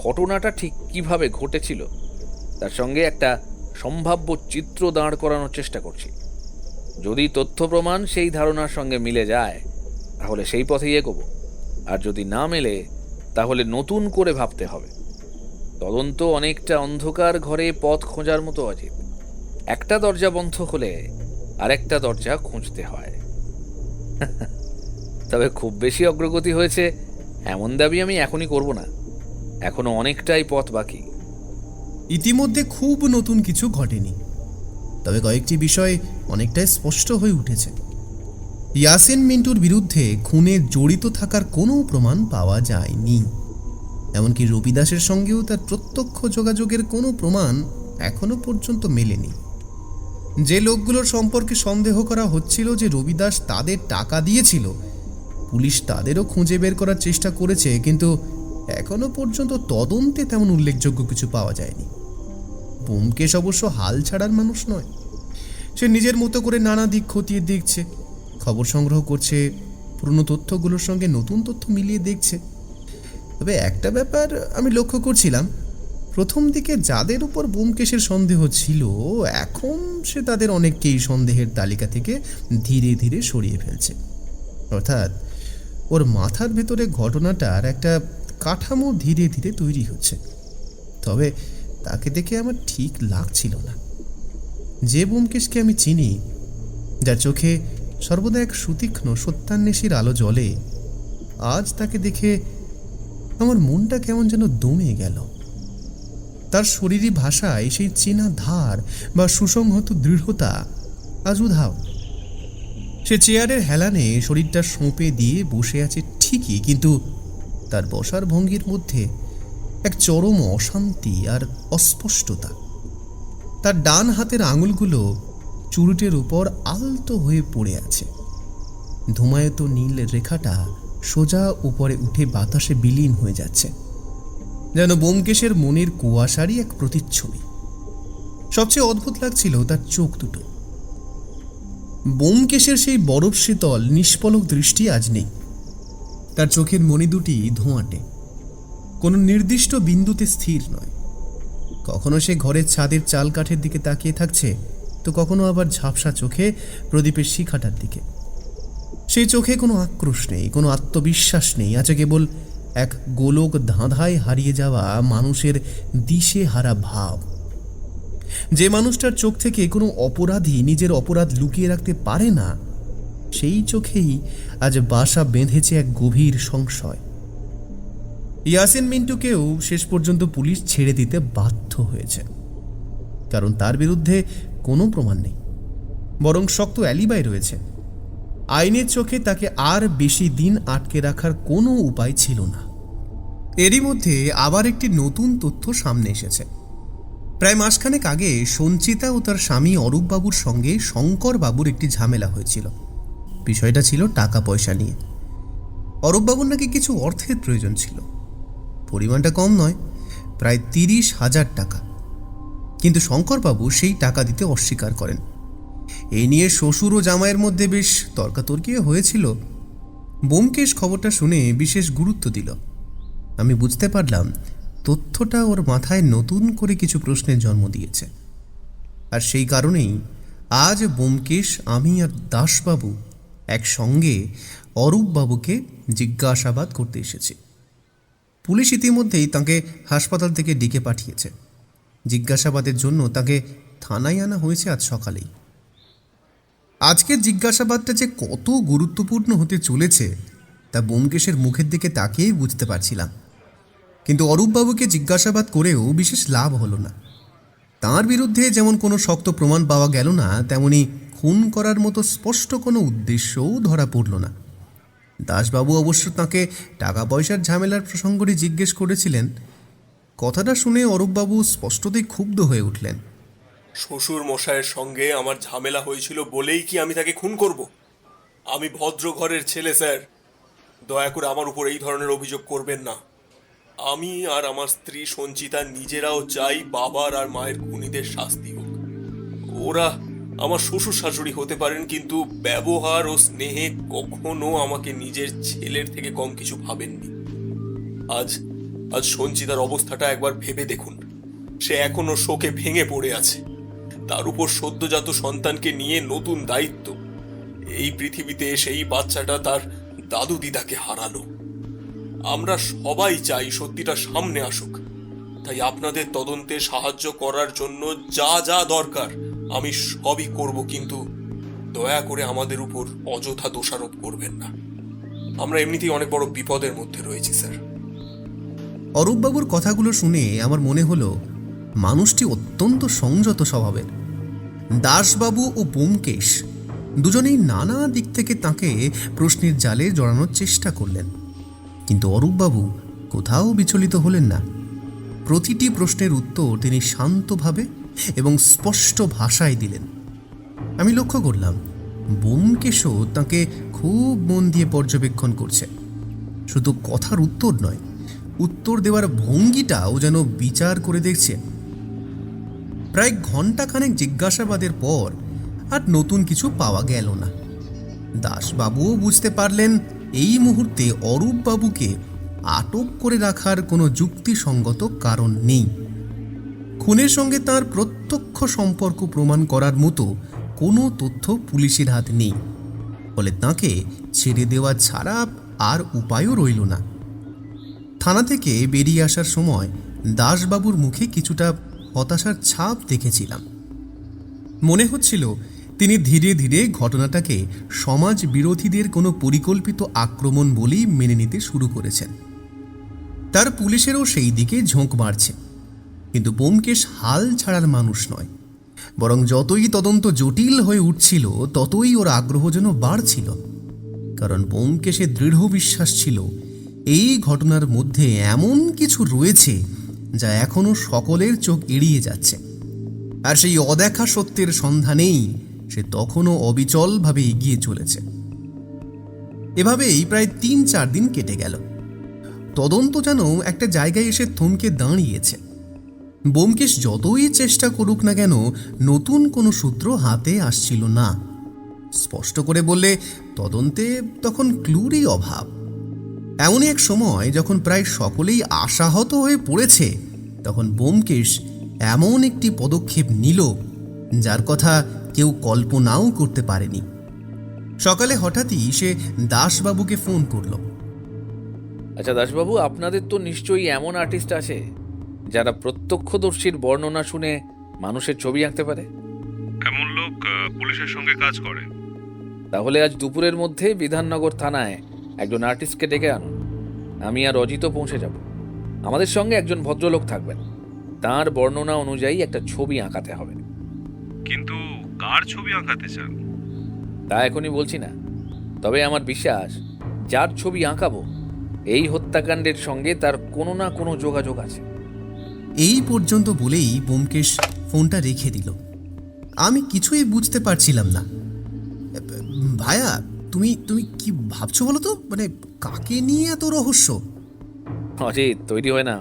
ঘটনাটা ঠিক কিভাবে ঘটেছিল, তার সঙ্গে একটা সম্ভাব্য চিত্র দাঁড় করানোর চেষ্টা করছি। যদি তথ্য প্রমাণ সেই ধারণার সঙ্গে মিলে যায় তাহলে সেই পথেই এগোবো, আর যদি না মেলে তাহলে নতুন করে ভাবতে হবে। তদন্ত অনেকটা অন্ধকার ঘরে পথ খোঁজার মতো অজীব। একটা দরজা বন্ধ হলে আরেকটা দরজা খুঁজতে হয়। তবে খুব বেশি অগ্রগতি হয়েছে এমন দাবি আমি এখনই করব না। এখনো অনেকটাই পথ বাকি। ইতিমধ্যে খুব নতুন কিছু ঘটেনি, তবে কয়েকটি বিষয় অনেকটাই স্পষ্ট হয়ে উঠেছে। ইয়াসিন মিন্টুর বিরুদ্ধে খুনে জড়িত থাকার কোনো প্রমাণ পাওয়া যায়নি। এমনকি রবিদাসের সঙ্গেও তার প্রত্যক্ষ যোগাযোগের কোনো প্রমাণ এখনো পর্যন্ত মেলেনি। যে লোকগুলোর সম্পর্কে সন্দেহ করা হচ্ছিল যে রবিদাস তাদের টাকা দিয়েছিল, পুলিশ তাদেরও খুঁজে বের করার চেষ্টা করেছে, কিন্তু এখনো পর্যন্ত তদন্তে তেমন উল্লেখযোগ্য কিছু পাওয়া যায়নি। ব্যোমকেশ অবশ্য হাল ছাড়ার মানুষ নয়। সে নিজের মতো করে নানা দিক খতিয়ে দেখছে, খবর সংগ্রহ করছে, পুরনো তথ্যগুলোর সঙ্গে নতুন তথ্য মিলিয়ে দেখছে। তবে একটা ব্যাপার আমি লক্ষ্য করছিলাম, প্রথম দিকে যাদের উপর ব্যোমকেশের সন্দেহ ছিল, এখন সে তাদের অনেককেই সন্দেহের তালিকা থেকে ধীরে ধীরে সরিয়ে ফেলছে। অর্থাৎ ওর মাথার ভেতরে ঘটনাটার একটা কাঠামো ধীরে ধীরে তৈরি হচ্ছে। তবে তাকে দেখে আমার ঠিক লাগছিল না। যে ব্যোমকেশকে আমি চিনি, যার চোখে সর্বদা এক সুতীক্ষ্ণ সত্যান্বেষীর আলো জ্বলে, আজ তাকে দেখে আমার মনটা কেমন যেন দমে গেল। তার শরীরী ভাষায় সেই চেনা ধার বা সুসংহত দৃঢ়তা আজ উধাও। সে চেয়ারের হেলানে শরীরটা সঁপে দিয়ে বসে আছে ঠিকই, কিন্তু তার বসার ভঙ্গির মধ্যে এক চরম অশান্তি আর অস্পষ্টতা। তার ডান হাতের আঙুলগুলো চুরুটের উপর আলতো হয়ে পড়ে আছে। ধূমায়িত নীল রেখাটা সোজা উপরে উঠে বাতাসে বিলীন হয়ে যাচ্ছে, যেন ব্যোমকেশের মনের কুয়াশারই এক প্রতিচ্ছবি। সবচেয়ে অদ্ভুত লাগছিল তার চোখ দুটো। ব্যোমকেশের সেই বরফ শীতল নিষ্পলক দৃষ্টি আজ নেই। তার চোখের মণি দুটি ধোঁয়াটে, কোনো নির্দিষ্ট বিন্দুতে স্থির নয়। কখনো সে ঘরের ছাদের চাল কাঠের দিকে তাকিয়ে থাকছে, তো কখনো আবার ঝাপসা চোখে প্রদীপের শিখাটার দিকে। সেই চোখে কোনো আক্রোশ নেই, কোনো আত্মবিশ্বাস নেই, আছে কেবল এক গোলক ধাঁধায় হারিয়ে যাওয়া মানুষের দিশে হারা ভাব। যে মানুষটার চোখ থেকে কোনো অপরাধী নিজের অপরাধ লুকিয়ে রাখতে পারে না, সেই চোখেই আজ বাসা বেঁধেছে এক গভীর সংশয়। ইয়াসিন মিন্টুকেও শেষ পর্যন্ত পুলিশ ছেড়ে দিতে বাধ্য হয়েছে, কারণ তার বিরুদ্ধে কোনো প্রমাণ নেই। বরং শক্ত অ্যালিবাই রয়েছে। আইনের চোখে তাকে আর বেশি দিন আটকে রাখার কোনো উপায় ছিল না। এরই মধ্যে আবার একটি নতুন তথ্য সামনে এসেছে। প্রায় মাসখানেক আগে সঞ্চিতা ও তার স্বামী অরূপবাবুর সঙ্গে শঙ্করবাবুর একটি ঝামেলা হয়েছিল। বিষয়টা ছিল টাকা পয়সা নিয়ে। অরূপবাবুর নাকি কিছু অর্থের প্রয়োজন ছিল। পরিমাণটা কম নয়, প্রায় 30,000 টাকা। কিন্তু শঙ্করবাবু সেই টাকা দিতে অস্বীকার করেন। এই নিয়ে শ্বশুর ও জামাইয়ের মধ্যে বেশ তর্কাতর্কিও হয়েছিল। ব্যোমকেশ খবরটা শুনে বিশেষ গুরুত্ব দিল। আমি বুঝতে পারলাম তথ্যটা ওর মাথায় নতুন করে কিছু প্রশ্নের জন্ম দিয়েছে। আর সেই কারণেই আজ ব্যোমকেশ, আমি আর দাসবাবু একসঙ্গে অরূপবাবুকে জিজ্ঞাসাবাদ করতে এসেছি। পুলিশ ইতিমধ্যেই তাকে হাসপাতাল থেকে ডেকে পাঠিয়েছে। জিজ্ঞাসাবাদের জন্য তাকে থানায় আনা হয়েছে আজ সকালেই। আজকের জিজ্ঞাসাবাদটা যে কত গুরুত্বপূর্ণ হতে চলেছে তা ব্যোমকেশের মুখের দিকে তাকিয়েই বুঝতে পারছিলাম। কিন্তু অরূপবাবুকে জিজ্ঞাসাবাদ করেও বিশেষ লাভ হলো না। তাঁর বিরুদ্ধে যেমন কোনো শক্ত প্রমাণ পাওয়া গেল না, তেমনি খুন করার মতো স্পষ্ট কোনো উদ্দেশ্যও ধরা পড়ল না। দাসবাবু অবশ্য তাঁকে টাকা পয়সার ঝামেলার প্রসঙ্গটি জিজ্ঞেস করেছিলেন। কথাটা শুনে অরূপবাবু স্পষ্টতই ক্ষুব্ধ হয়ে উঠলেন। শ্বশুর মশাইয়ের সঙ্গে আমার ঝামেলা হয়েছিল বলেই কি আমি তাকে খুন করব? আমি ভদ্র ঘরের ছেলে স্যার, দয়া করে আমার উপর এই ধরনের অভিযোগ করবেন না। আমি আর আমার স্ত্রী সঞ্চিতা নিজেরাও চাই বাবার আর মায়ের খুনিদের শাস্তি হোক। ওরা আমার শ্বশুর শাশুড়ি হতে পারেন, কিন্তু ব্যবহার ও স্নেহে কখনো আমাকে নিজের ছেলের থেকে কম কিছু ভাবেননি। আজ সঞ্চিতার অবস্থাটা একবার ভেবে দেখুন। সে এখনো শোকে ভেঙে পড়ে আছে। তার উপর সদ্যজাত সন্তানকে নিয়ে নতুন দায়িত্ব। এই পৃথিবীতে সেই বাচ্চাটা তার দাদু দিদাকে হারালো। আমরা সবাই চাই সত্যিটা সামনে আসুক। তাই আপনাদের তদন্তে সাহায্য করার জন্য যা যা দরকার আমি সবই করব, কিন্তু দয়া করে আমাদের উপর অযথা দোষারোপ করবেন না। আমরা এমনিতেই অনেক বড় বিপদের মধ্যে রয়েছি স্যার। অরূপবাবুর কথাগুলো শুনে আমার মনে হলো মানুষটি অত্যন্ত সংযত স্বভাবের। দাসবাবু ও ব্যোমকেশ দুজনেই নানা দিক থেকে তাকে প্রশ্নের জালে জড়ানোর চেষ্টা করলেন, কিন্তু অরূপবাবু কোথাও বিচলিত হলেন না। প্রতিটি প্রশ্নের উত্তর তিনি শান্তভাবে এবং স্পষ্ট ভাষায় দিলেন। আমি লক্ষ্য করলাম ব্যোমকেশও তাকে খুব মন দিয়ে পর্যবেক্ষণ করছে। শুধু কথার উত্তর নয়, উত্তর দেওয়ার ভঙ্গিটাও যেন বিচার করে দেখছে। প্রায় ঘণ্টাখানেক জিজ্ঞাসাবাদের পর আর নতুন কিছু পাওয়া গেল না। দাসবাবুও বুঝতে পারলেন এই মুহূর্তে অরূপবাবুকে আটক করে রাখার কোনো যুক্তিসঙ্গত কারণ নেই। খুনের সঙ্গে তার প্রত্যক্ষ সম্পর্ক প্রমাণ করার মতো কোনো তথ্য পুলিশের হাতে নেই। ফলে তাঁকে ছেড়ে দেওয়া ছাড়া আর উপায়ও রইল না। থানা থেকে বেরিয়ে আসার সময় দাসবাবুর মুখে কিছুটা হতাশার ছাপ দেখেছিলাম। মনে হচ্ছিল তিনি ধীরে ধীরে ঘটনাটাকে সমাজ বিরোধীদের কোনো পরিকল্পিত আক্রমণ বলেই মেনে নিতে শুরু করেছেন। তার পুলিশেরও সেই দিকে ঝোঁক বাড়ছে। কিন্তু ব্যোমকেশ হাল ছাড়ার মানুষ নয়, বরং যতই তদন্ত জটিল হয়ে উঠছিল ততই ওর আগ্রহ যেন বাড়ছিল। কারণ ব্যোমকেশের দৃঢ় বিশ্বাস ছিল এই ঘটনার মধ্যে এমন কিছু রয়েছে যা এখনো সকলের চোখ এড়িয়ে যাচ্ছে। আর সেই অদেখা সত্যের সন্ধানেই সে তখনও অবিচলভাবে এগিয়ে চলেছে। এভাবেই প্রায় 3-4 দিন কেটে গেল। তদন্ত যেন একটা জায়গায় এসে থমকে দাঁড়িয়েছে। ব্যোমকেশ যতই চেষ্টা করুক না কেন নতুন কোনো সূত্র হাতে আসছিল না। স্পষ্ট করে বললে তদন্তে তখন ক্লুরই অভাব। এমনই এক সময় যখন প্রায় সকলেই আশাহত হয়ে পড়েছে, তখন ব্যোমকেশ এমন একটি পদক্ষেপ নিল যার কথা কেউ কল্পনাও করতে পারেনি। সকালে হঠাৎই সে দাসবাবুকে ফোন করল। আচ্ছা দাসবাবু, আপনাদের তো নিশ্চয়ই এমন আর্টিস্ট আছে যারা প্রত্যক্ষদর্শীর বর্ণনা শুনে মানুষের ছবি আঁকতে পারে। এমন লোক পুলিশের সঙ্গে কাজ করে। তাহলে আজ দুপুরের মধ্যে বিধাননগর থানায় একজন আর্টিস্টকে ডেকে আনুন। আমি আর অজিতও পৌঁছে যাব। আমাদের সঙ্গে একজন ভদ্রলোক থাকবেন। তার বর্ণনা অনুযায়ী একটা ছবি আঁকাতে হবে। কিন্তু কার ছবি আঁকাতে চান? তা এখনই বলছি না, তবে আমার বিশ্বাস যার ছবি আঁকাবো এই হত্যাকাণ্ডের সঙ্গে তার কোনো না কোনো যোগাযোগ আছে। এই পর্যন্ত বলেই ব্যোমকেশ ফোনটা রেখে দিল। আমি কিছুই বুঝতে পারছিলাম না। ভাইয়া, তুমি তুমি কি ভাবছো বলো তো? মানে কাকে নিয়ে এত রহস্য? অজিত, তৈরি হয় না,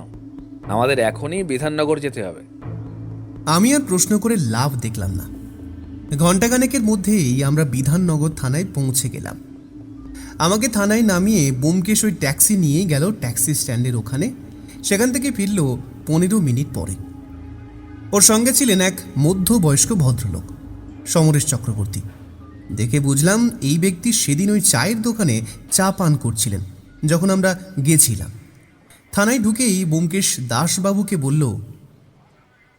আমাদের এখনই বিধাননগর যেতে হবে। আমি আর প্রশ্ন করে লাভ দেখলাম না। ঘণ্টাখানেকের মধ্যেই আমরা বিধাননগর থানায় পৌঁছে গেলাম। আমাকে থানায় নামিয়ে ব্যোমকেশ ওই ট্যাক্সি নিয়ে গেল ট্যাক্সি স্ট্যান্ডের ওখানে। সেখান থেকে ফিরল 15 মিনিট পরে। ওর সঙ্গে ছিলেন এক মধ্যবয়স্ক ভদ্রলোক, সমরেশ চক্রবর্তী। দেখে বুঝলাম এই ব্যক্তি সেদিন ওই চায়ের দোকানে চা পান করছিলেন যখন আমরা গেছিলাম। থানায় ঢুকেই ব্যোমকেশ দাসবাবুকে বলল,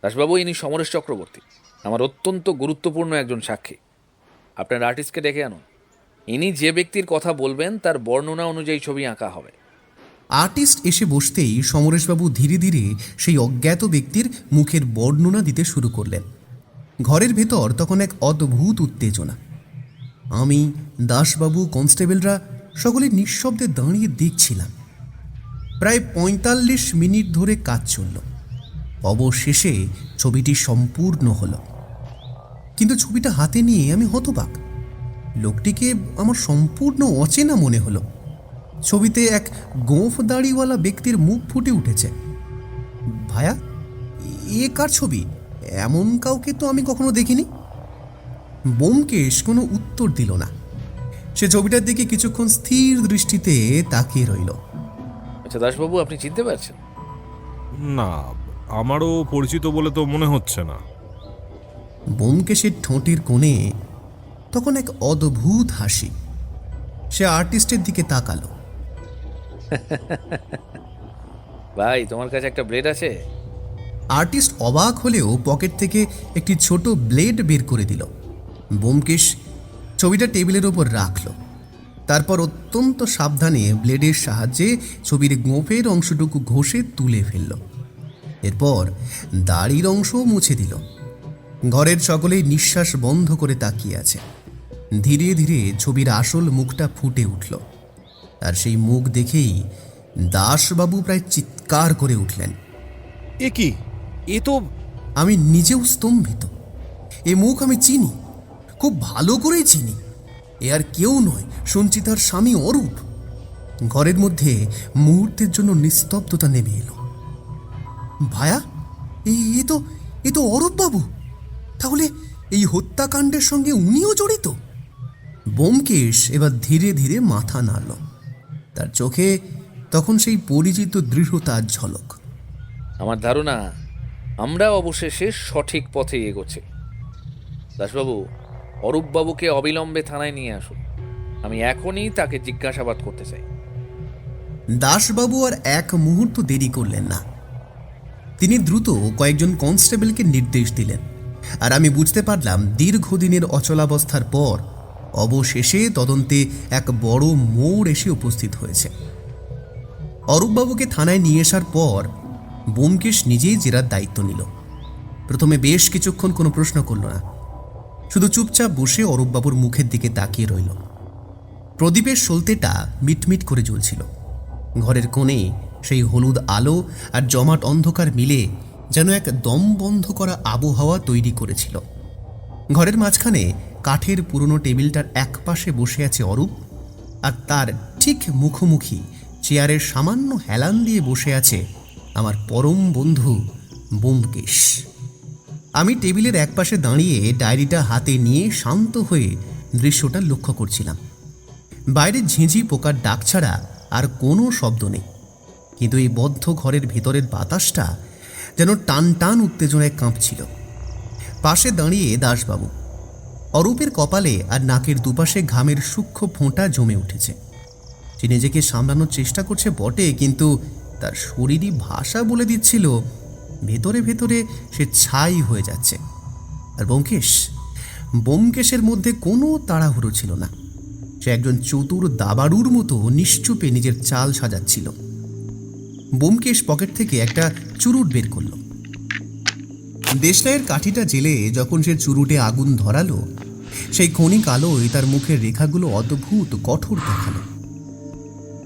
দাসবাবু, ইনি সমরেশ চক্রবর্তী, আমার অত্যন্ত গুরুত্বপূর্ণ একজন সাক্ষী। আপনার আর্টিস্টকে ডেকে আনুন। ইনি যে ব্যক্তির কথা বলবেন তার বর্ণনা অনুযায়ী ছবি আঁকা হবে। আর্টিস্ট এসে বসতেই সমরেশবাবু ধীরে ধীরে সেই অজ্ঞাত ব্যক্তির মুখের বর্ণনা দিতে শুরু করলেন। ঘরের ভেতর তখন এক অদ্ভুত উত্তেজনা। আমি, দাসবাবু, কনস্টেবলরা সকলে নিঃশব্দে দাঁড়িয়ে দেখছিলাম। প্রায় 45 মিনিট ধরে কাজ চলল। অবশেষে ছবিটি সম্পূর্ণ হলো। কিন্তু ছবিটা হাতে নিয়ে আমি হতবাক। লোকটিকে আমার সম্পূর্ণ অচেনা মনে হলো। ছবিতে এক গোঁফ দাড়িওয়ালা ব্যক্তির মুখ ফুটে উঠেছে। ভায়া, এ কার ছবি? এমন কাউকে তো আমি কখনো দেখিনি। ব্যোমকেশ কোনো উত্তর দিল না। সে ছবিটার দিকে কিছুক্ষণ স্থির দৃষ্টিতে তাকিয়ে রইল। আচ্ছা দাসবাবু, আপনি চিনতে পারছেন? না, আমারও পরিচিত বলে তো মনে হচ্ছে না। ব্যোমকেশের ঠোঁটের কোণে তখন এক অদ্ভুত হাসি। সে আর্টিস্টের দিকে তাকালো। ভাই, তোমার কাছে একটা ব্লেড আছে? আর্টিস্ট অবাক হলেও পকেট থেকে একটি ছোট ব্লেড বের করে দিল। ব্যোমকেশ ছবিটা টেবিলের ওপর রাখল। তারপর অত্যন্ত সাবধানে ব্লেডের সাহায্যে ছবির গোঁফের অংশটুকু ঘষে তুলে ফেলল। এরপর দাড়ির অংশও মুছে দিল। ঘরের সকলেই নিঃশ্বাস বন্ধ করে তাকিয়ে আছে। ধীরে ধীরে ছবির আসল মুখটা ফুটে উঠল। আর সেই মুখ দেখেই দাসবাবু প্রায় চিৎকার করে উঠলেন। এ কি? এ তো... আমি নিজেও স্তম্ভিত। এ মুখ আমি চিনি, খুব ভালো করেই চিনি। এ আর কেউ নয়, সঞ্চিতার স্বামী অরূপ। ঘরের মধ্যে মুহূর্তের জন্য নিস্তব্ধতা নেমে এলো। ভায়া, এ তো অরূপ বাবু। তাহলে এই হত্যাকাণ্ডের সঙ্গে উনিও জড়িত? ব্যোমকেশ এবার ধীরে ধীরে মাথা নাড়ল। তার চোখে তখন সেই পরিচিত দৃঢ়তার ঝলক। আমার ধারণা আমরা অবশেষে সঠিক পথে এগোচ্ছি। দাসবাবু, অরূপবাবুকে অবিলম্বে থানায় নিয়ে আসুন। আমি এখনই তাকে জিজ্ঞাসাবাদ করতে চাই। দাসবাবু আর এক মুহূর্ত দেরি করলেন না। তিনি দ্রুত কয়েকজন কনস্টেবলকে নির্দেশ দিলেন। আর আমি বুঝতে পারলাম দীর্ঘদিনের অচলাবস্থার পর অবশেষে তদন্তে এক বড় মোড় এসে উপস্থিত হয়েছে। অরূপবাবুকে থানায় নিয়ে আসার পর ব্যোমকেশ নিজেই জেরার দায়িত্ব নিল। প্রথমে বেশ কিছুক্ষণ কোনো প্রশ্ন করল না, শুধু চুপচাপ বসে অরূপবাবুর মুখের দিকে তাকিয়ে রইল। প্রদীপের সলতেটা মিটমিট করে জ্বলছিল। ঘরের কোণে সেই হলুদ আলো আর জমাট অন্ধকার মিলে যেন এক দম বন্ধ করা আবহাওয়া তৈরি করেছিল। ঘরের মাঝখানে কাঠের পুরনো টেবিলটার এক পাশে বসে আছে অরূপ, আর তার ঠিক মুখোমুখি চেয়ারের সামান্য হেলান দিয়ে বসে আছে আমার পরম বন্ধু ব্যোমকেশ। আমি টেবিলের একপাশে দাঁড়িয়ে ডায়েরিটা হাতে নিয়ে শান্ত হয়ে দৃশ্যটা লক্ষ্য করছিলাম। বাইরে ঝিঁঝি পোকার ডাক ছাড়া আর কোনো শব্দ নেই, কিন্তু এই বদ্ধ ঘরের ভেতরের বাতাসটা যেন টান টান উত্তেজনায় কাঁপছিল। পাশে দাঁড়িয়ে দাসবাবু। অরূপের কপালে আর নাকের দুপাশে ঘামের সূক্ষ্ম ফোঁটা জমে উঠেছে। সে নিজেকে সামলানোর চেষ্টা করছে বটে, কিন্তু তার শরীরই ভাষা বলে দিচ্ছিল ভেতরে ভেতরে সে ছাই হয়ে যাচ্ছে। আর ব্যোমকেশের মধ্যে কোনো তাড়াহুড়ো ছিল না। সে একজন চতুর দাবাড়ুর মতো নিশ্চুপে নিজের চাল সাজাচ্ছিল। ব্যোমকেশ পকেট থেকে একটা চুরুট বের করল। দেশলাইয়ের কাঠিটা জেলে যখন সে চুরুটে আগুন ধরালো, সেই ক্ষণিক আলোয় তার মুখের রেখাগুলো অদ্ভুত কঠোর দেখালো।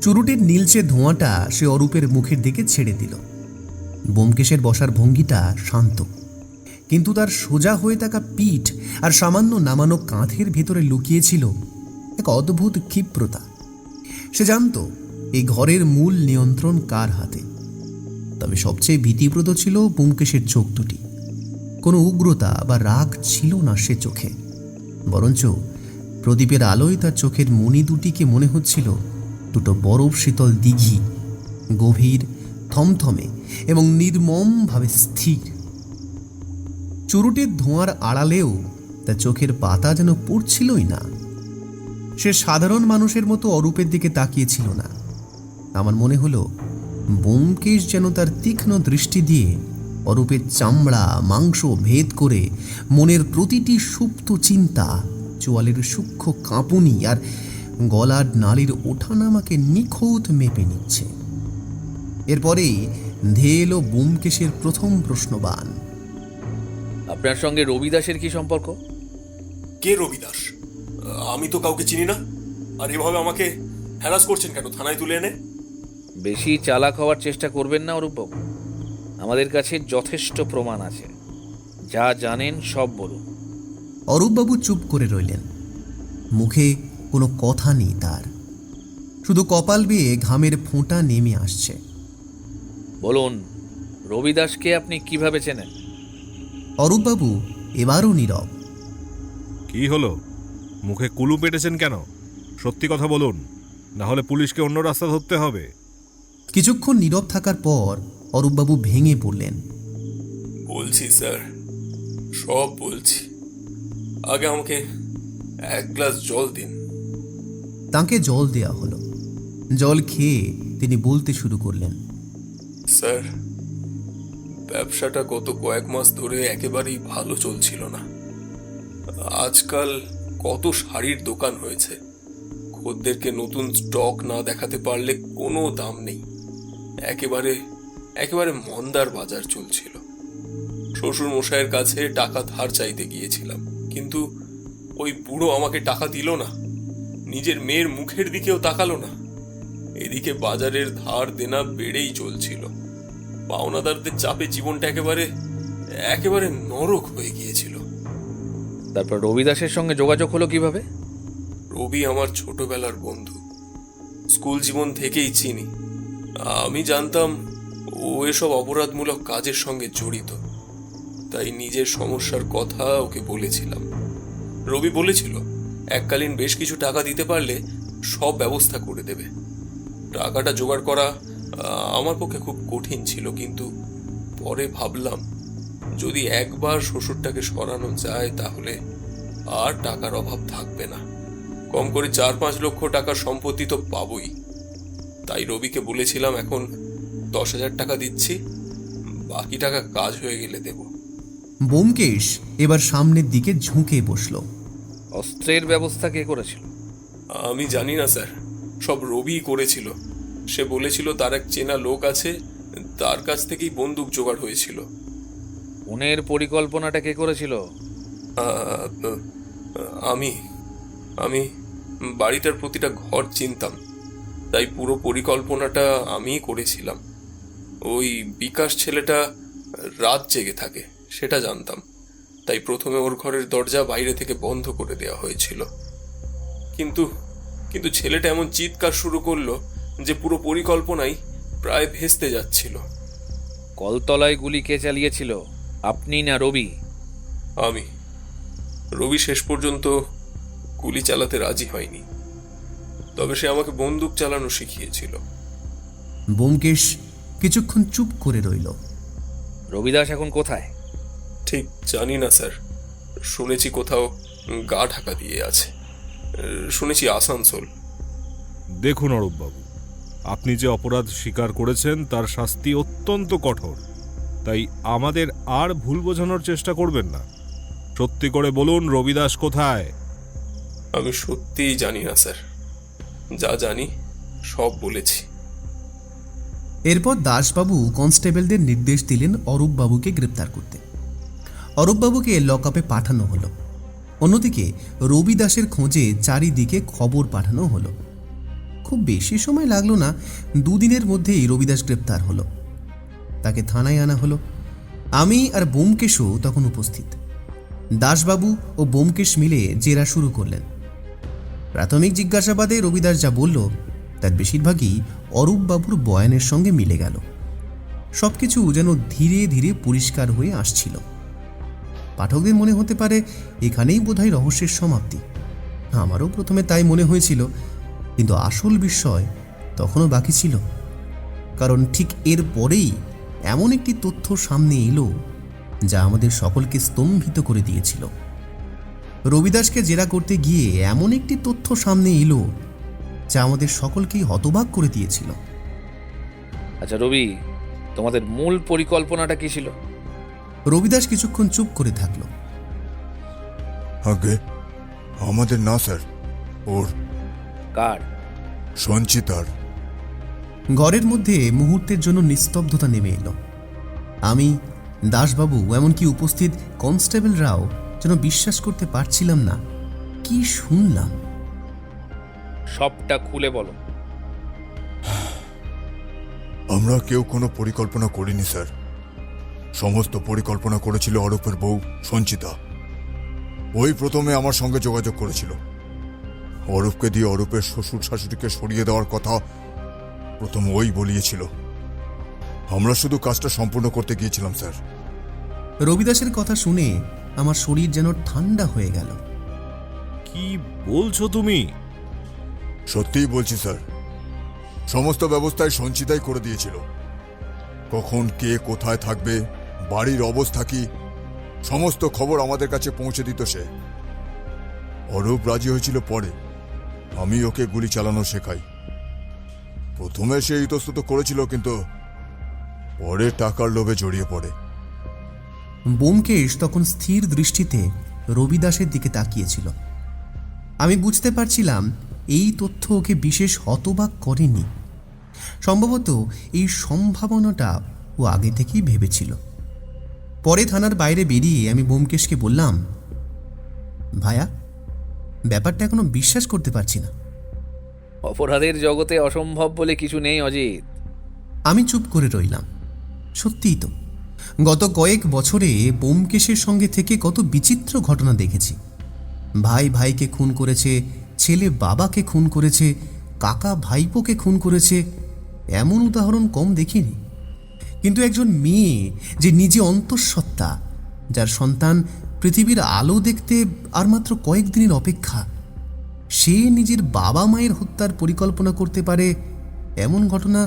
চুরুটের নীলচে ধোঁয়াটা সে অরূপের মুখের দিকে ছেড়ে দিল। ব্যোমকেশের বসার ভঙ্গিটা শান্ত, কিন্তু তার সোজা হয়ে থাকা পিঠ আর সামান্য নামানো কাঁধের ভেতরে লুকিয়েছিল এক অদ্ভুত ক্ষিপ্রতা। সে জানত এই ঘরের মূল নিয়ন্ত্রণ কার হাতে। তবে সবচেয়ে ভীতিপ্রদ ছিল ব্যোমকেশের চোখ দুটি। কোনো উগ্রতা বা রাগ ছিল না সে চোখে, বরঞ্চ প্রদীপের আলোয় তার চোখের মণি দুটিকে মনে হচ্ছিল দুটো বরফ শীতল দিঘি, গভীর, থমথমে এবং নির্মমভাবে স্থির। চুরুটের ধোঁয়ার আড়ালেও তার চোখের পাতা যেন পড়ছিলই না। সে সাধারণ মানুষের মতো অরূপের দিকে তাকিয়েছিল না। আমার মনে হলো ব্যোমকেশ যেন তার তীক্ষ্ণ দৃষ্টি দিয়ে অরূপের চামড়া মাংস ভেদ করে মনের প্রতিটি সুপ্ত চিন্তা, চোয়ালের সূক্ষ্ম কাঁপুনি আর গলার নালীর ওঠানামাকে নিখুঁত মেপে নিচ্ছে। এরপরেই ধেয়ে এলো ব্যোমকেশের প্রথম প্রশ্নবাণ। আপনার সঙ্গে রবিদাসের কি সম্পর্ক? কে রবিদাস? আমি তো কাউকে চিনি না। আর এভাবে আমাকে হ্যারাস করছেন কেন থানায় তুলে এনে? বেশি চালাক হওয়ার চেষ্টা করবেন না অরূপবাবু। আমাদের কাছে যথেষ্ট প্রমাণ আছে। যা জানেন সব বলুন। অরূপবাবু চুপ করে রইলেন। মুখে কোনো কথা নেই তার, শুধু কপাল বেয়ে ঘামের ফোঁটা নেমে আসছে। বলুন, রবিদাসকে আপনি কিভাবে চেনেন? অরূপবাবু এবারও নীরব। কি হলো? মুখে কুলু পেটেছেন কেন? সত্যি কথা বলুন, না হলে পুলিশকে অন্য রাস্তা ধরতে হবে। কিছুক্ষণ নীরব থাকার পর অরূপবাবু ভেঙে পড়লেন। বলছি স্যার, সব বলছি। আগে আমাকে এক গ্লাস জল দিন। তাকে জল দেয়া হলো। জল খেয়ে তিনি বলতে শুরু করলেন। স্যার, ব্যবসাটা গত কয়েক মাস ধরে একেবারেই ভালো চলছিল না। আজকাল কত শাড়ির দোকান হয়েছে, খদ্দেরকে নতুন স্টক না দেখাতে পারলে কোনো দাম নেই। একেবারে একেবারে মন্দার বাজার চলছিল। শ্বশুর মশাইয়ের কাছে টাকা ধার চাইতে গিয়েছিলাম, কিন্তু ওই বুড়ো আমাকে টাকা দিল না, নিজের মেয়ের মুখের দিকেও তাকালো না। এদিকে বাজারের ধার দেনা বেড়েই চলছিল। পাওনাদারদের চাপে জীবনটা একেবারে একেবারে নরক হয়ে গিয়েছিল। তারপর রবিদাসের সঙ্গে যোগাযোগ হলো কিভাবে? রবি আমার ছোটবেলার বন্ধু, স্কুল জীবন থেকেই চিনি। আমি জানতাম ও এসব অপরাধমূলক কাজের সঙ্গে জড়িত, তাই নিজের সমস্যার কথা ওকে বলেছিলাম। রবি বলেছিল এককালীন বেশ কিছু টাকা দিতে পারলে সব ব্যবস্থা করে দেবে। টাকাটা জোগাড় করা আমার পক্ষে খুব কঠিন ছিল, কিন্তু পরে ভাবলাম যদি একবার শ্বশুরটাকে সরানো যায় তাহলে আর টাকার অভাব থাকবে না। কম করে 4-5 লক্ষ টাকার সম্পত্তি তো পাবই। তাই রবিকে বলেছিলাম এখন 10,000 টাকা দিচ্ছি, বাকি টাকা কাজ হয়ে গেলে দেব। ব্যোমকেশ এবার সামনের দিকে ঝুঁকে বসল। অস্ত্রের ব্যবস্থা কে করেছিল? আমি জানি না স্যার, সব রবিই করেছিল। সে বলেছিল তার এক চেনা লোক আছে, তার কাছ থেকেই বন্দুক জোগাড় হয়েছিল। খুনের পরিকল্পনাটা কে করেছিল? আমি আমি বাড়িটার প্রতিটা ঘর চিনতাম, তাই পুরো পরিকল্পনাটা আমিই করেছিলাম। ওই বিকাশ ছেলেটা রাত জেগে থাকে সেটা জানতাম, তাই প্রথমে ওর ঘরের দরজা বাইরে থেকে বন্ধ করে দেওয়া হয়েছিল। কিন্তু কিন্তু ছেলেটা এমন চিৎকার শুরু করলো যে পুরো পরিকল্পনাই প্রায় ভেস্তে যাচ্ছিল। কলতলায় গুলি কে চালিয়েছিল, আপনি না রবি? আমি। রবি শেষ পর্যন্ত গুলি চালাতে রাজি হয়নি, তবে সে আমাকে বন্দুক চালানো শিখিয়েছিল। ব্যোমকেশ কিছুক্ষণ চুপ করে রইল। রবিদাস এখন কোথায়? ঠিক জানি না স্যার, শুনেছি কোথাও গা ঢাকা দিয়ে আছে, শুনেছি আসানসোল। দেখুন অরূপবাবু, আপনি যে অপরাধ স্বীকার করেছেন তার শাস্তি অত্যন্ত কঠোর, তাই আমাদের আর ভুল বোঝানোর চেষ্টা করবেন না। সত্যি করে বলুন, রবিদাস কোথায়? আমি সত্যিই জানি না স্যার, যা জানি সব বলেছি। এরপর দাসবাবু কনস্টেবলদের নির্দেশ দিলেন অরূপবাবুকে গ্রেপ্তার করতে। অরূপবাবুকে লকআপে পাঠানো হলো। অন্যদিকে রবি দাসের খোঁজে চারিদিকে খবর পাঠানো হলো। খুব বেশি সময় লাগলো না, 2 দিনের মধ্যেই রবিদাস গ্রেপ্তার হলো। তাকে থানায় আনা হলো। আমি আর ব্যোমকেশও তখন উপস্থিত। দাসবাবু ও ব্যোমকেশ মিলে জেরা শুরু করলেন। প্রাথমিক জিজ্ঞাসাবাদে রবিদাস যা বলল তার বেশিরভাগই অরূপবাবুর বয়ানের সঙ্গে মিলে গেল। সবকিছু যেন ধীরে ধীরে পরিষ্কার হয়ে আসছিল। পাঠকদের মনে হতে পারে এখানেই বোধহয় রহস্যের সমাপ্তি। আমারও প্রথমে তাই মনে হয়েছিল, কিন্তু আসল বিষয় তখনও বাকি ছিল। কারণ ঠিক এর পরেই এমন একটি তথ্য সামনে এলো যা আমাদের সকলকে স্তম্ভিত করে দিয়েছিল। রবিদাসকে জেরা করতে গিয়ে এমন একটি তথ্য সামনে এলো যা আমাদের সকলকেই হতবাক করে দিয়েছিল। আচ্ছা রবি, তোমাদের মূল পরিকল্পনাটা কি ছিল? রবিদাস কিছুক্ষণ চুপ করে থাকলো। আগে আমাদের না স্যার, ওর কার? সঞ্চিতার। ঘরের মধ্যে মুহূর্তের জন্য নিস্তব্ধতা নেমে এলো। আমি, দাসবাবু, এমনকি উপস্থিত কনস্টেবলরাও যেন বিশ্বাস করতে পারছিলাম না কি শুনলাম। সবটা খুলে বলো। আমরা কেউ কোনো পরিকল্পনা করিনি স্যার। সমস্ত পরিকল্পনা করেছিল অরূপের বউ সঞ্চিতা। ওই প্রথমে আমার সঙ্গে যোগাযোগ করেছিল। অরূপকে দিয়ে অরূপের শ্বশুর শাশুড়িকে সরিয়ে দেওয়ার কথা প্রথম ওই বলিয়েছিল। আমরা শুধু কাজটা সম্পূর্ণ করতে গিয়েছিলাম স্যার। রবিদাসের কথা শুনে আমার শরীর যেন ঠান্ডা হয়ে গেল। কি বলছো তুমি? সত্যিই বলছি স্যার, সমস্ত ব্যবস্থায় সঞ্চিতাই করে দিয়েছিল। কখন কে কোথায় থাকবে, বাড়ির অবস্থা কি, সমস্ত খবর আমাদের কাছে পৌঁছে দিত সে। অরূপ রাজি হয়েছিল পরে। আমি ওকে গুলি চালানো শেখাই। প্রথমে সে ইতস্তত করেছিল, কিন্তু পরে টাকার লোভে জড়িয়ে পড়ে। ব্যোমকেশ তখন স্থির দৃষ্টিতে রবিদাসের দিকে তাকিয়েছিল। আমি বুঝতে পারছিলাম এই তথ্য ওকে বিশেষ হতবাক করেনি। সম্ভবত এই সম্ভাবনাটা ও আগে থেকেই ভেবেছিল। পরে থানার বাইরে বেরিয়ে আমি ব্যোমকেশকে বললাম, ভায়া, ব্যাপারটা এখনো বিশ্বাস করতে পারছি না। অপরাধের জগতে অসম্ভব বলে কিছু নেই অজিত। আমি চুপ করে রইলাম। সত্যিই তো, গত কয়েক বছরে ব্যোমকেশের সঙ্গে থেকে কত বিচিত্র ঘটনা দেখেছি। ভাই ভাইকে খুন করেছে, ছেলে বাবাকে খুন করেছে, কাকা ভাইপোকে খুন করেছে, এমন উদাহরণ কম দেখিনি। কিন্তু একজন মেয়ে যে নিজে অন্তঃসত্ত্বা, যার সন্তান পৃথিবীর আলো দেখতে আর মাত্র কয়েকদিনের অপেক্ষা, সে নিজের বাবা মায়ের হত্যার পরিকল্পনা করতে পারে, এমন ঘটনা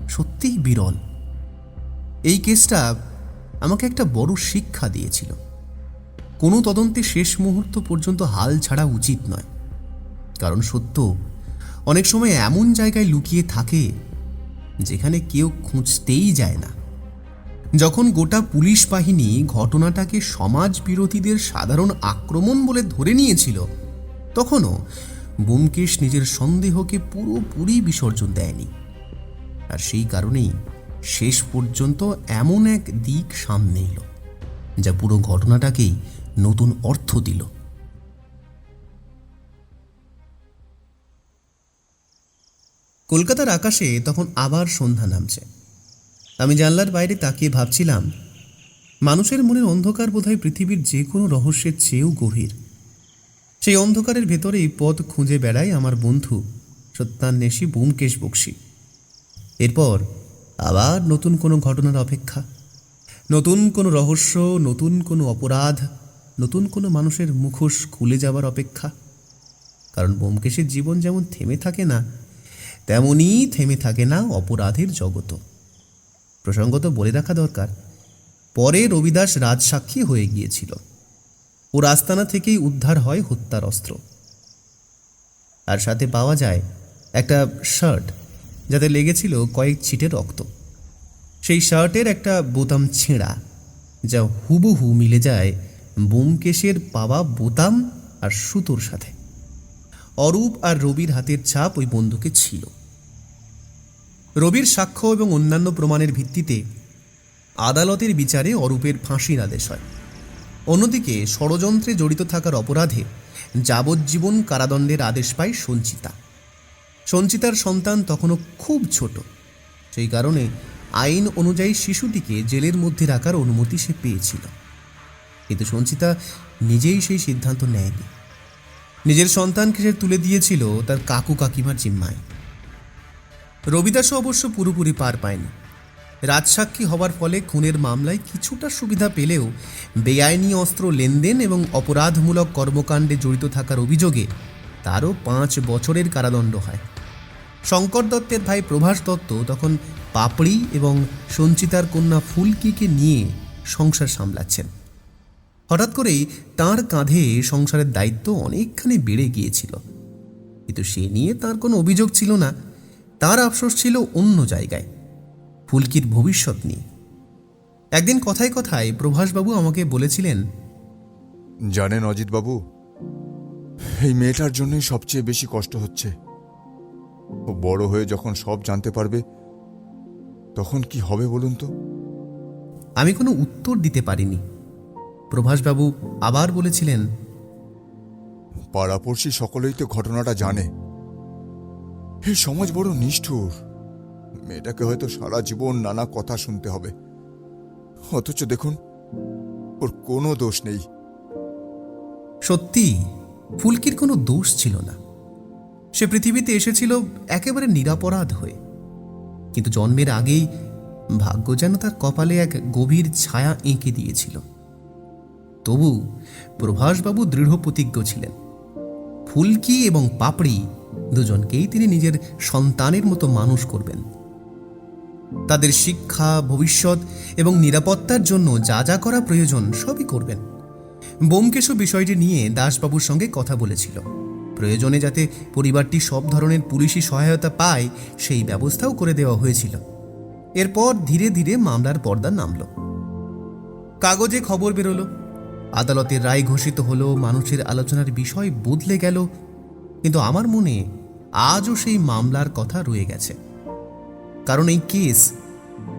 সত্যিই বিরল। এই কেসটা আমাকে একটা বড় শিক্ষা দিয়েছিল। কোনো তদন্তে শেষ মুহূর্ত পর্যন্ত হাল ছাড়া উচিত নয়। কারণ সত্য অনেক সময় এমন জায়গায় লুকিয়ে থাকে যেখানে কেউ খুঁজতেই যায় না। যখন গোটা পুলিশ বাহিনী ঘটনাটাকে সমাজ বিরোধীদের সাধারণ আক্রমণ বলে ধরে নিয়েছিল, তখনও ব্যোমকেশ নিজের সন্দেহকে পুরোপুরি বিসর্জন দেয়নি। আর সেই কারণেই শেষ পর্যন্ত এমন এক দিক সামনে এলো যা পুরো ঘটনাটাকেই নতুন অর্থ দিল। কলকাতার আকাশে তখন আবার সন্ধ্যা নামছে। আমি জানলার বাইরে তাকিয়ে ভাবছিলাম, মানুষের মনের অন্ধকার বোধহয় পৃথিবীর যে কোনো রহস্যের চেয়েও গভীর। সেই অন্ধকারের ভেতরেই পথ খুঁজে বেড়ায় আমার বন্ধু সত্যান্বেষী ব্যোমকেশ বক্সী। এরপর আবার নতুন কোনো ঘটনার অপেক্ষা, নতুন কোনো রহস্য, নতুন কোনো অপরাধ, নতুন কোনো মানুষের মুখোশ খুলে যাবার অপেক্ষা। কারণ ব্যোমকেশের জীবন যেমন থেমে থাকে না, তেমনই থেমে থাকে না অপরাধের জগৎ। প্রসঙ্গত বলে রাখা দরকার, পরে রবিদাস রাজসাক্ষী হয়ে গিয়েছিল। ওর আস্তানা থেকেই উদ্ধার হয় হত্যার অস্ত্র। আর সাথে পাওয়া যায় একটা শার্ট যাতে লেগেছিল কয়েক ছিটে রক্ত। সেই শার্টের একটা বোতাম ছেঁড়া, যা হুবহু মিলে যায় ব্যোমকেশের পাওয়া বোতাম আর সুতোর সাথে। অরূপ আর রবির হাতের ছাপ ওই বন্দুকে ছিল। রবির সাক্ষ্য এবং অন্যান্য প্রমাণের ভিত্তিতে আদালতের বিচারে অরূপের ফাঁসির আদেশ হয়। অন্যদিকে ষড়যন্ত্রে জড়িত থাকার অপরাধে যাবজ্জীবন কারাদণ্ডের আদেশ পায় সঞ্চিতা। সঞ্চিতার সন্তান তখনও খুব ছোট, সেই কারণে আইন অনুযায়ী শিশুটিকে জেলের মধ্যে রাখার অনুমতি সে পেয়েছিল। কিন্তু সঞ্চিতা নিজেই সেই সিদ্ধান্ত নেয়নি। নিজের সন্তানকে সে তুলে দিয়েছিল তার কাকু কাকিমার জিম্মায়। রবিদাসও অবশ্য পুরোপুরি পার পায়নি। রাজসাক্ষী হবার ফলে খুনের মামলায় কিছুটা সুবিধা পেলেও বেআইনি অস্ত্র লেনদেন এবং অপরাধমূলক কর্মকাণ্ডে জড়িত থাকার অভিযোগে তারও 5 বছরের কারাদণ্ড হয়। শঙ্কর দত্তের ভাই প্রভাস দত্ত তখন পাপড়ি এবং সঞ্চিতার কন্যা ফুলকিকে নিয়ে সংসার সামলাচ্ছেন। হঠাৎ করেই তার কাঁধে সংসারের দায়িত্ব অনেকখানি বেড়ে গিয়েছিল, কিন্তু সে নিয়ে তার কোনো অভিযোগ ছিল না। তার আফসোস ছিল অন্য জায়গায়, ফুলকির ভবিষ্যৎ নিয়ে। একদিন কথায় কথায় প্রভাসবাবু আমাকে বলেছিলেন, জানেন অজিতবাবু, এই মেয়েটার জন্যই সবচেয়ে বেশি কষ্ট হচ্ছে। ও বড় হয়ে যখন সব জানতে পারবে তখন কি হবে বলুন তো? আমি কোনো উত্তর দিতে পারিনি। প্রভাসবাবু আবার বলেছিলেন, পাড়াপড়শি সকলেই তো ঘটনাটা জানে। এই সমাজ বড় নিষ্ঠুর। মেয়েটাকে হয়তো সারা জীবন নানা কথা শুনতে হবে, অথচ দেখুন ওর কোনো দোষ নেই। সত্যি ফুলকির কোনো দোষ ছিল না। সে পৃথিবীতে এসেছিল একেবারে নিরাপরাধ হয়ে, কিন্তু জন্মের আগেই ভাগ্য যেন তার কপালে এক গভীর ছায়া এঁকে দিয়েছিল। তবু প্রভাসবাবু দৃঢ় প্রতিজ্ঞ ছিলেন, ফুলকি এবং পাপড়ি দুজনকেই তিনি নিজের সন্তানের মতো মানুষ করবেন। তাদের শিক্ষা, ভবিষ্যৎ এবং নিরাপত্তার জন্য যা যা করা প্রয়োজন সবই করবেন। বোমকেশও বিষয়টি নিয়ে দাসবাবুর সঙ্গে কথা বলেছিল। প্রয়োজনে যাতে পরিবারটি সব ধরনের পুলিশি সহায়তা পায় সেই ব্যবস্থাও করে দেওয়া হয়েছিল। এরপর ধীরে ধীরে মামলার পর্দা নামল। কাগজে খবর বেরোলো, আদালতের রায় ঘোষিত হলো, মানুষের আলোচনার বিষয় বদলে গেল। কিন্তু আমার মনে আজও সেই মামলার কথা রয়ে গেছে, কারণ এই কেস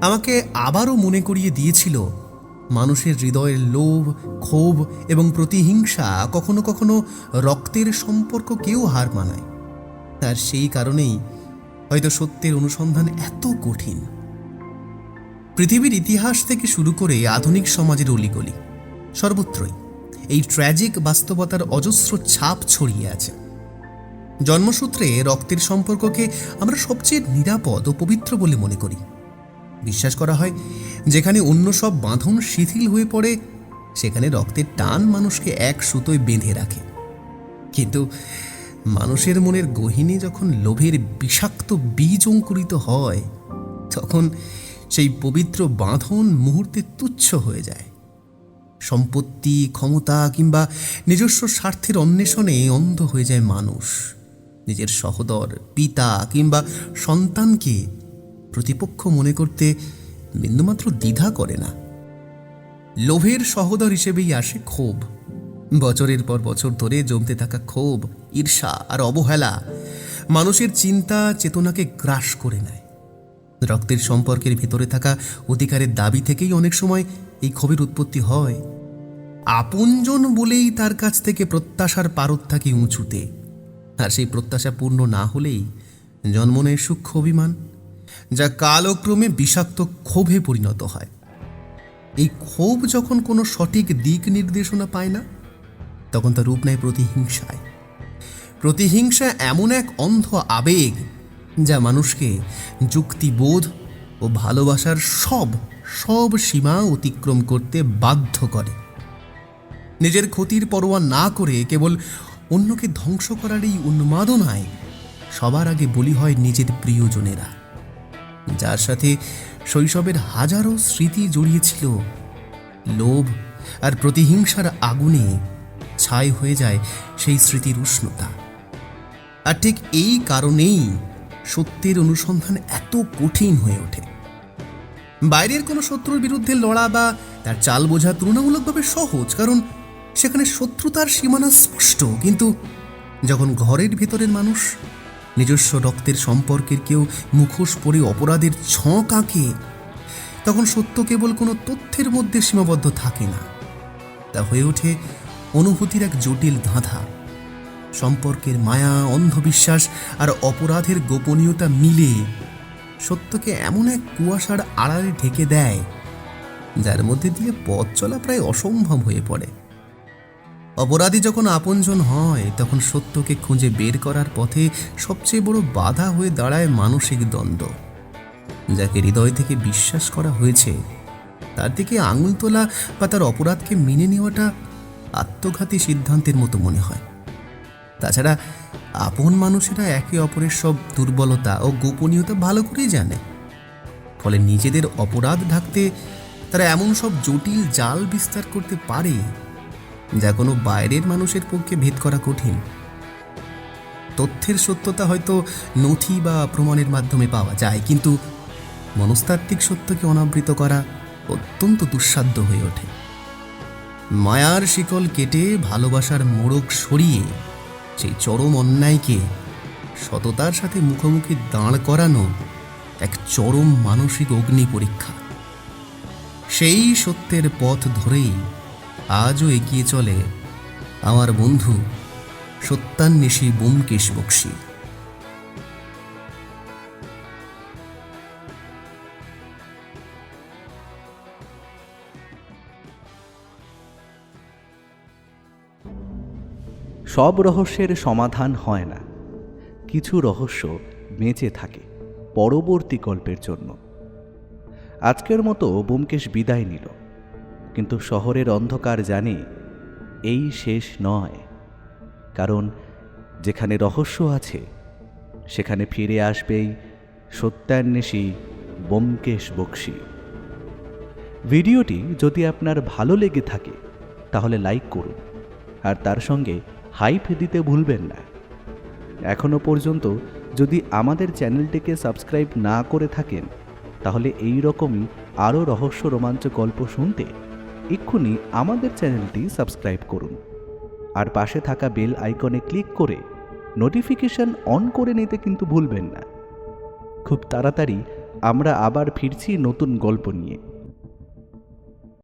আমাকে আবারও মনে করিয়ে দিয়েছিল মানুষের হৃদয়ের লোভ, ক্ষোভ এবং প্রতিহিংসা কখনো কখনো রক্তের সম্পর্ককেও হার মানায়। আর সেই কারণেই হয়তো সত্যের অনুসন্ধান এত কঠিন। পৃথিবীর ইতিহাস থেকে শুরু করে আধুনিক সমাজের অলিগলি সর্বত্রই এই ট্র্যাজিক বাস্তবতার অজস্র ছাপ ছড়িয়ে আছে। জন্মসূত্রে রক্তের সম্পর্ককে আমরা সবচেয়ে নিরাপদ ও পবিত্র বলে মনে করি। বিশ্বাস করা হয় যেখানে অন্য সব বাঁধন শিথিল হয়ে পড়ে সেখানে রক্তের টান মানুষকে এক সুতোয় বেঁধে রাখে। কিন্তু মানুষের মনের গহীনে যখন লোভের বিষাক্ত বীজ অঙ্কুরিত হয় তখন সেই পবিত্র বাঁধন মুহূর্তে তুচ্ছ হয়ে যায়। সম্পত্তি, ক্ষমতা কিংবা নিজস্ব স্বার্থের অন্বেষণে অন্ধ হয়ে যায় মানুষ। নিজের সহোদর, পিতা কিংবা সন্তানকে প্রতিপক্ষ মনে করতে বিন্দুমাত্র দ্বিধা করে না। লোভের সহোদর হিসেবেই আসে ক্ষোভ। বছরের পর বছর ধরে জমতে থাকা ক্ষোভ, ঈর্ষা আর অবহেলা মানুষের চিন্তা চেতনাকে গ্রাস করে নেয়। রক্তের সম্পর্কের ভেতরে থাকা অধিকারের দাবি থেকেই অনেক সময় এই ক্ষোভের উৎপত্তি হয়। আপনজন বলেই তার কাছ থেকে প্রত্যাশার পারদ থাকে উঁচুতে, আর সেই প্রত্যাশা পূর্ণ না হলেই জন্ম নেয় সূক্ষ্ম অভিমান, যা কালক্রমে বিষাক্ত ক্ষোভে পরিণত হয়। এই ক্ষোভ যখন কোনো সঠিক দিক নির্দেশনা পায় না তখন তার রূপ নেয় প্রতিহিংসায়। প্রতিহিংসা এমন এক অন্ধ আবেগ যা মানুষকে যুক্তিবোধ ও ভালোবাসার সব সীমা অতিক্রম করতে বাধ্য করে। নিজের ক্ষতির পরোয়া না করে কেবল অন্যকে ধ্বংস করার এই উন্মাদনায় সবার আগে বলি হয় নিজের প্রিয়জনেরা, যার সাথে শৈশবের হাজারো স্মৃতি জড়িয়েছিল। লোভ আর প্রতিহিংসার আগুনে ছাই হয়ে যায় সেই স্মৃতির উষ্ণতা। আর ঠিক এই কারণেই সত্যের অনুসন্ধান এত কঠিন হয়ে ওঠে। বাইরের কোনো শত্রুর বিরুদ্ধে লড়া বা তার চাল বোঝা তুলনামূলকভাবে সহজ, কারণ সেখানে শত্রুতার সীমানা স্পষ্ট। কিন্তু যখন ঘরের ভেতরের মানুষ নিজস্ব রক্তের সম্পর্কের কেউ মুখোশ পরে অপরাধের ছক আঁকে তখন সত্য কেবল কোনো তথ্যের মধ্যে সীমাবদ্ধ থাকে না, তা হয়ে ওঠে অনুভূতির এক জটিল ধাঁধা। সম্পর্কের মায়া, অন্ধবিশ্বাস আর অপরাধের গোপনীয়তা মিলে সত্যকে এমন এক কুয়াশার আড়ালে ঢেকে দেয় যার মধ্যে দিয়ে পথ চলা প্রায় অসম্ভব হয়ে পড়ে। অপরাধী যখন আপনজন হয় তখন সত্যকে খুঁজে বের করার পথে সবচেয়ে বড় বাধা হয়ে দাঁড়ায় মানসিক দ্বন্দ্ব। যাকে হৃদয় থেকে বিশ্বাস করা হয়েছে তার দিকে আঙুল তোলা বা তার অপরাধকে মেনে নেওয়াটা আত্মঘাতী সিদ্ধান্তের মতো মনে হয়। তাছাড়া আপন মানুষেরা একে অপরের সব দুর্বলতা ও গোপনীয়তা ভালো করেই জানে, ফলে নিজেদের অপরাধ ঢাকতে তারা এমন সব জটিল জাল বিস্তার করতে পারে যা কোনো বাইরের মানুষের পক্ষে ভেদ করা কঠিন। তথ্যের সত্যতা হয়তো নথি বা প্রমাণের মাধ্যমে পাওয়া যায়, কিন্তু মনস্তাত্ত্বিক সত্যকে অনাবৃত করা অত্যন্ত দুঃসাধ্য হয়ে ওঠে। মায়ার শিকল কেটে ভালোবাসার মোড়ক সরিয়ে সেই চরম অন্যায়কে সততার সাথে মুখোমুখি দাঁড় করানো এক চরম মানসিক অগ্নি পরীক্ষা। সেই সত্যের পথ ধরেই আজও এগিয়ে চলে আমার বন্ধু সত্যান্বেষী ব্যোমকেশ বক্সী। সব রহস্যের সমাধান হয় না, কিছু রহস্য বেঁচে থাকে পরবর্তী গল্পের জন্য। আজকের মতো ব্যোমকেশ বিদায় নিল, কিন্তু শহরের অন্ধকার জানে এই শেষ নয়, কারণ যেখানে রহস্য আছে সেখানে ফিরে আসবেই সত্যান্বেষী ব্যোমকেশ বক্সী। ভিডিওটি যদি আপনার ভালো লেগে থাকে তাহলে লাইক করুন, আর তার সঙ্গে হাইপ দিতে ভুলবেন না। এখনও পর্যন্ত যদি আমাদের চ্যানেলটিকে সাবস্ক্রাইব না করে থাকেন তাহলে এই রকমই আরও রহস্য রোমাঞ্চ গল্প শুনতে এক্ষুনি আমাদের চ্যানেলটি সাবস্ক্রাইব করুন, আর পাশে থাকা বেল আইকনে ক্লিক করে নোটিফিকেশন অন করে নিতে কিন্তু ভুলবেন না। খুব তাড়াতাড়ি আমরা আবার ফিরছি নতুন গল্প নিয়ে।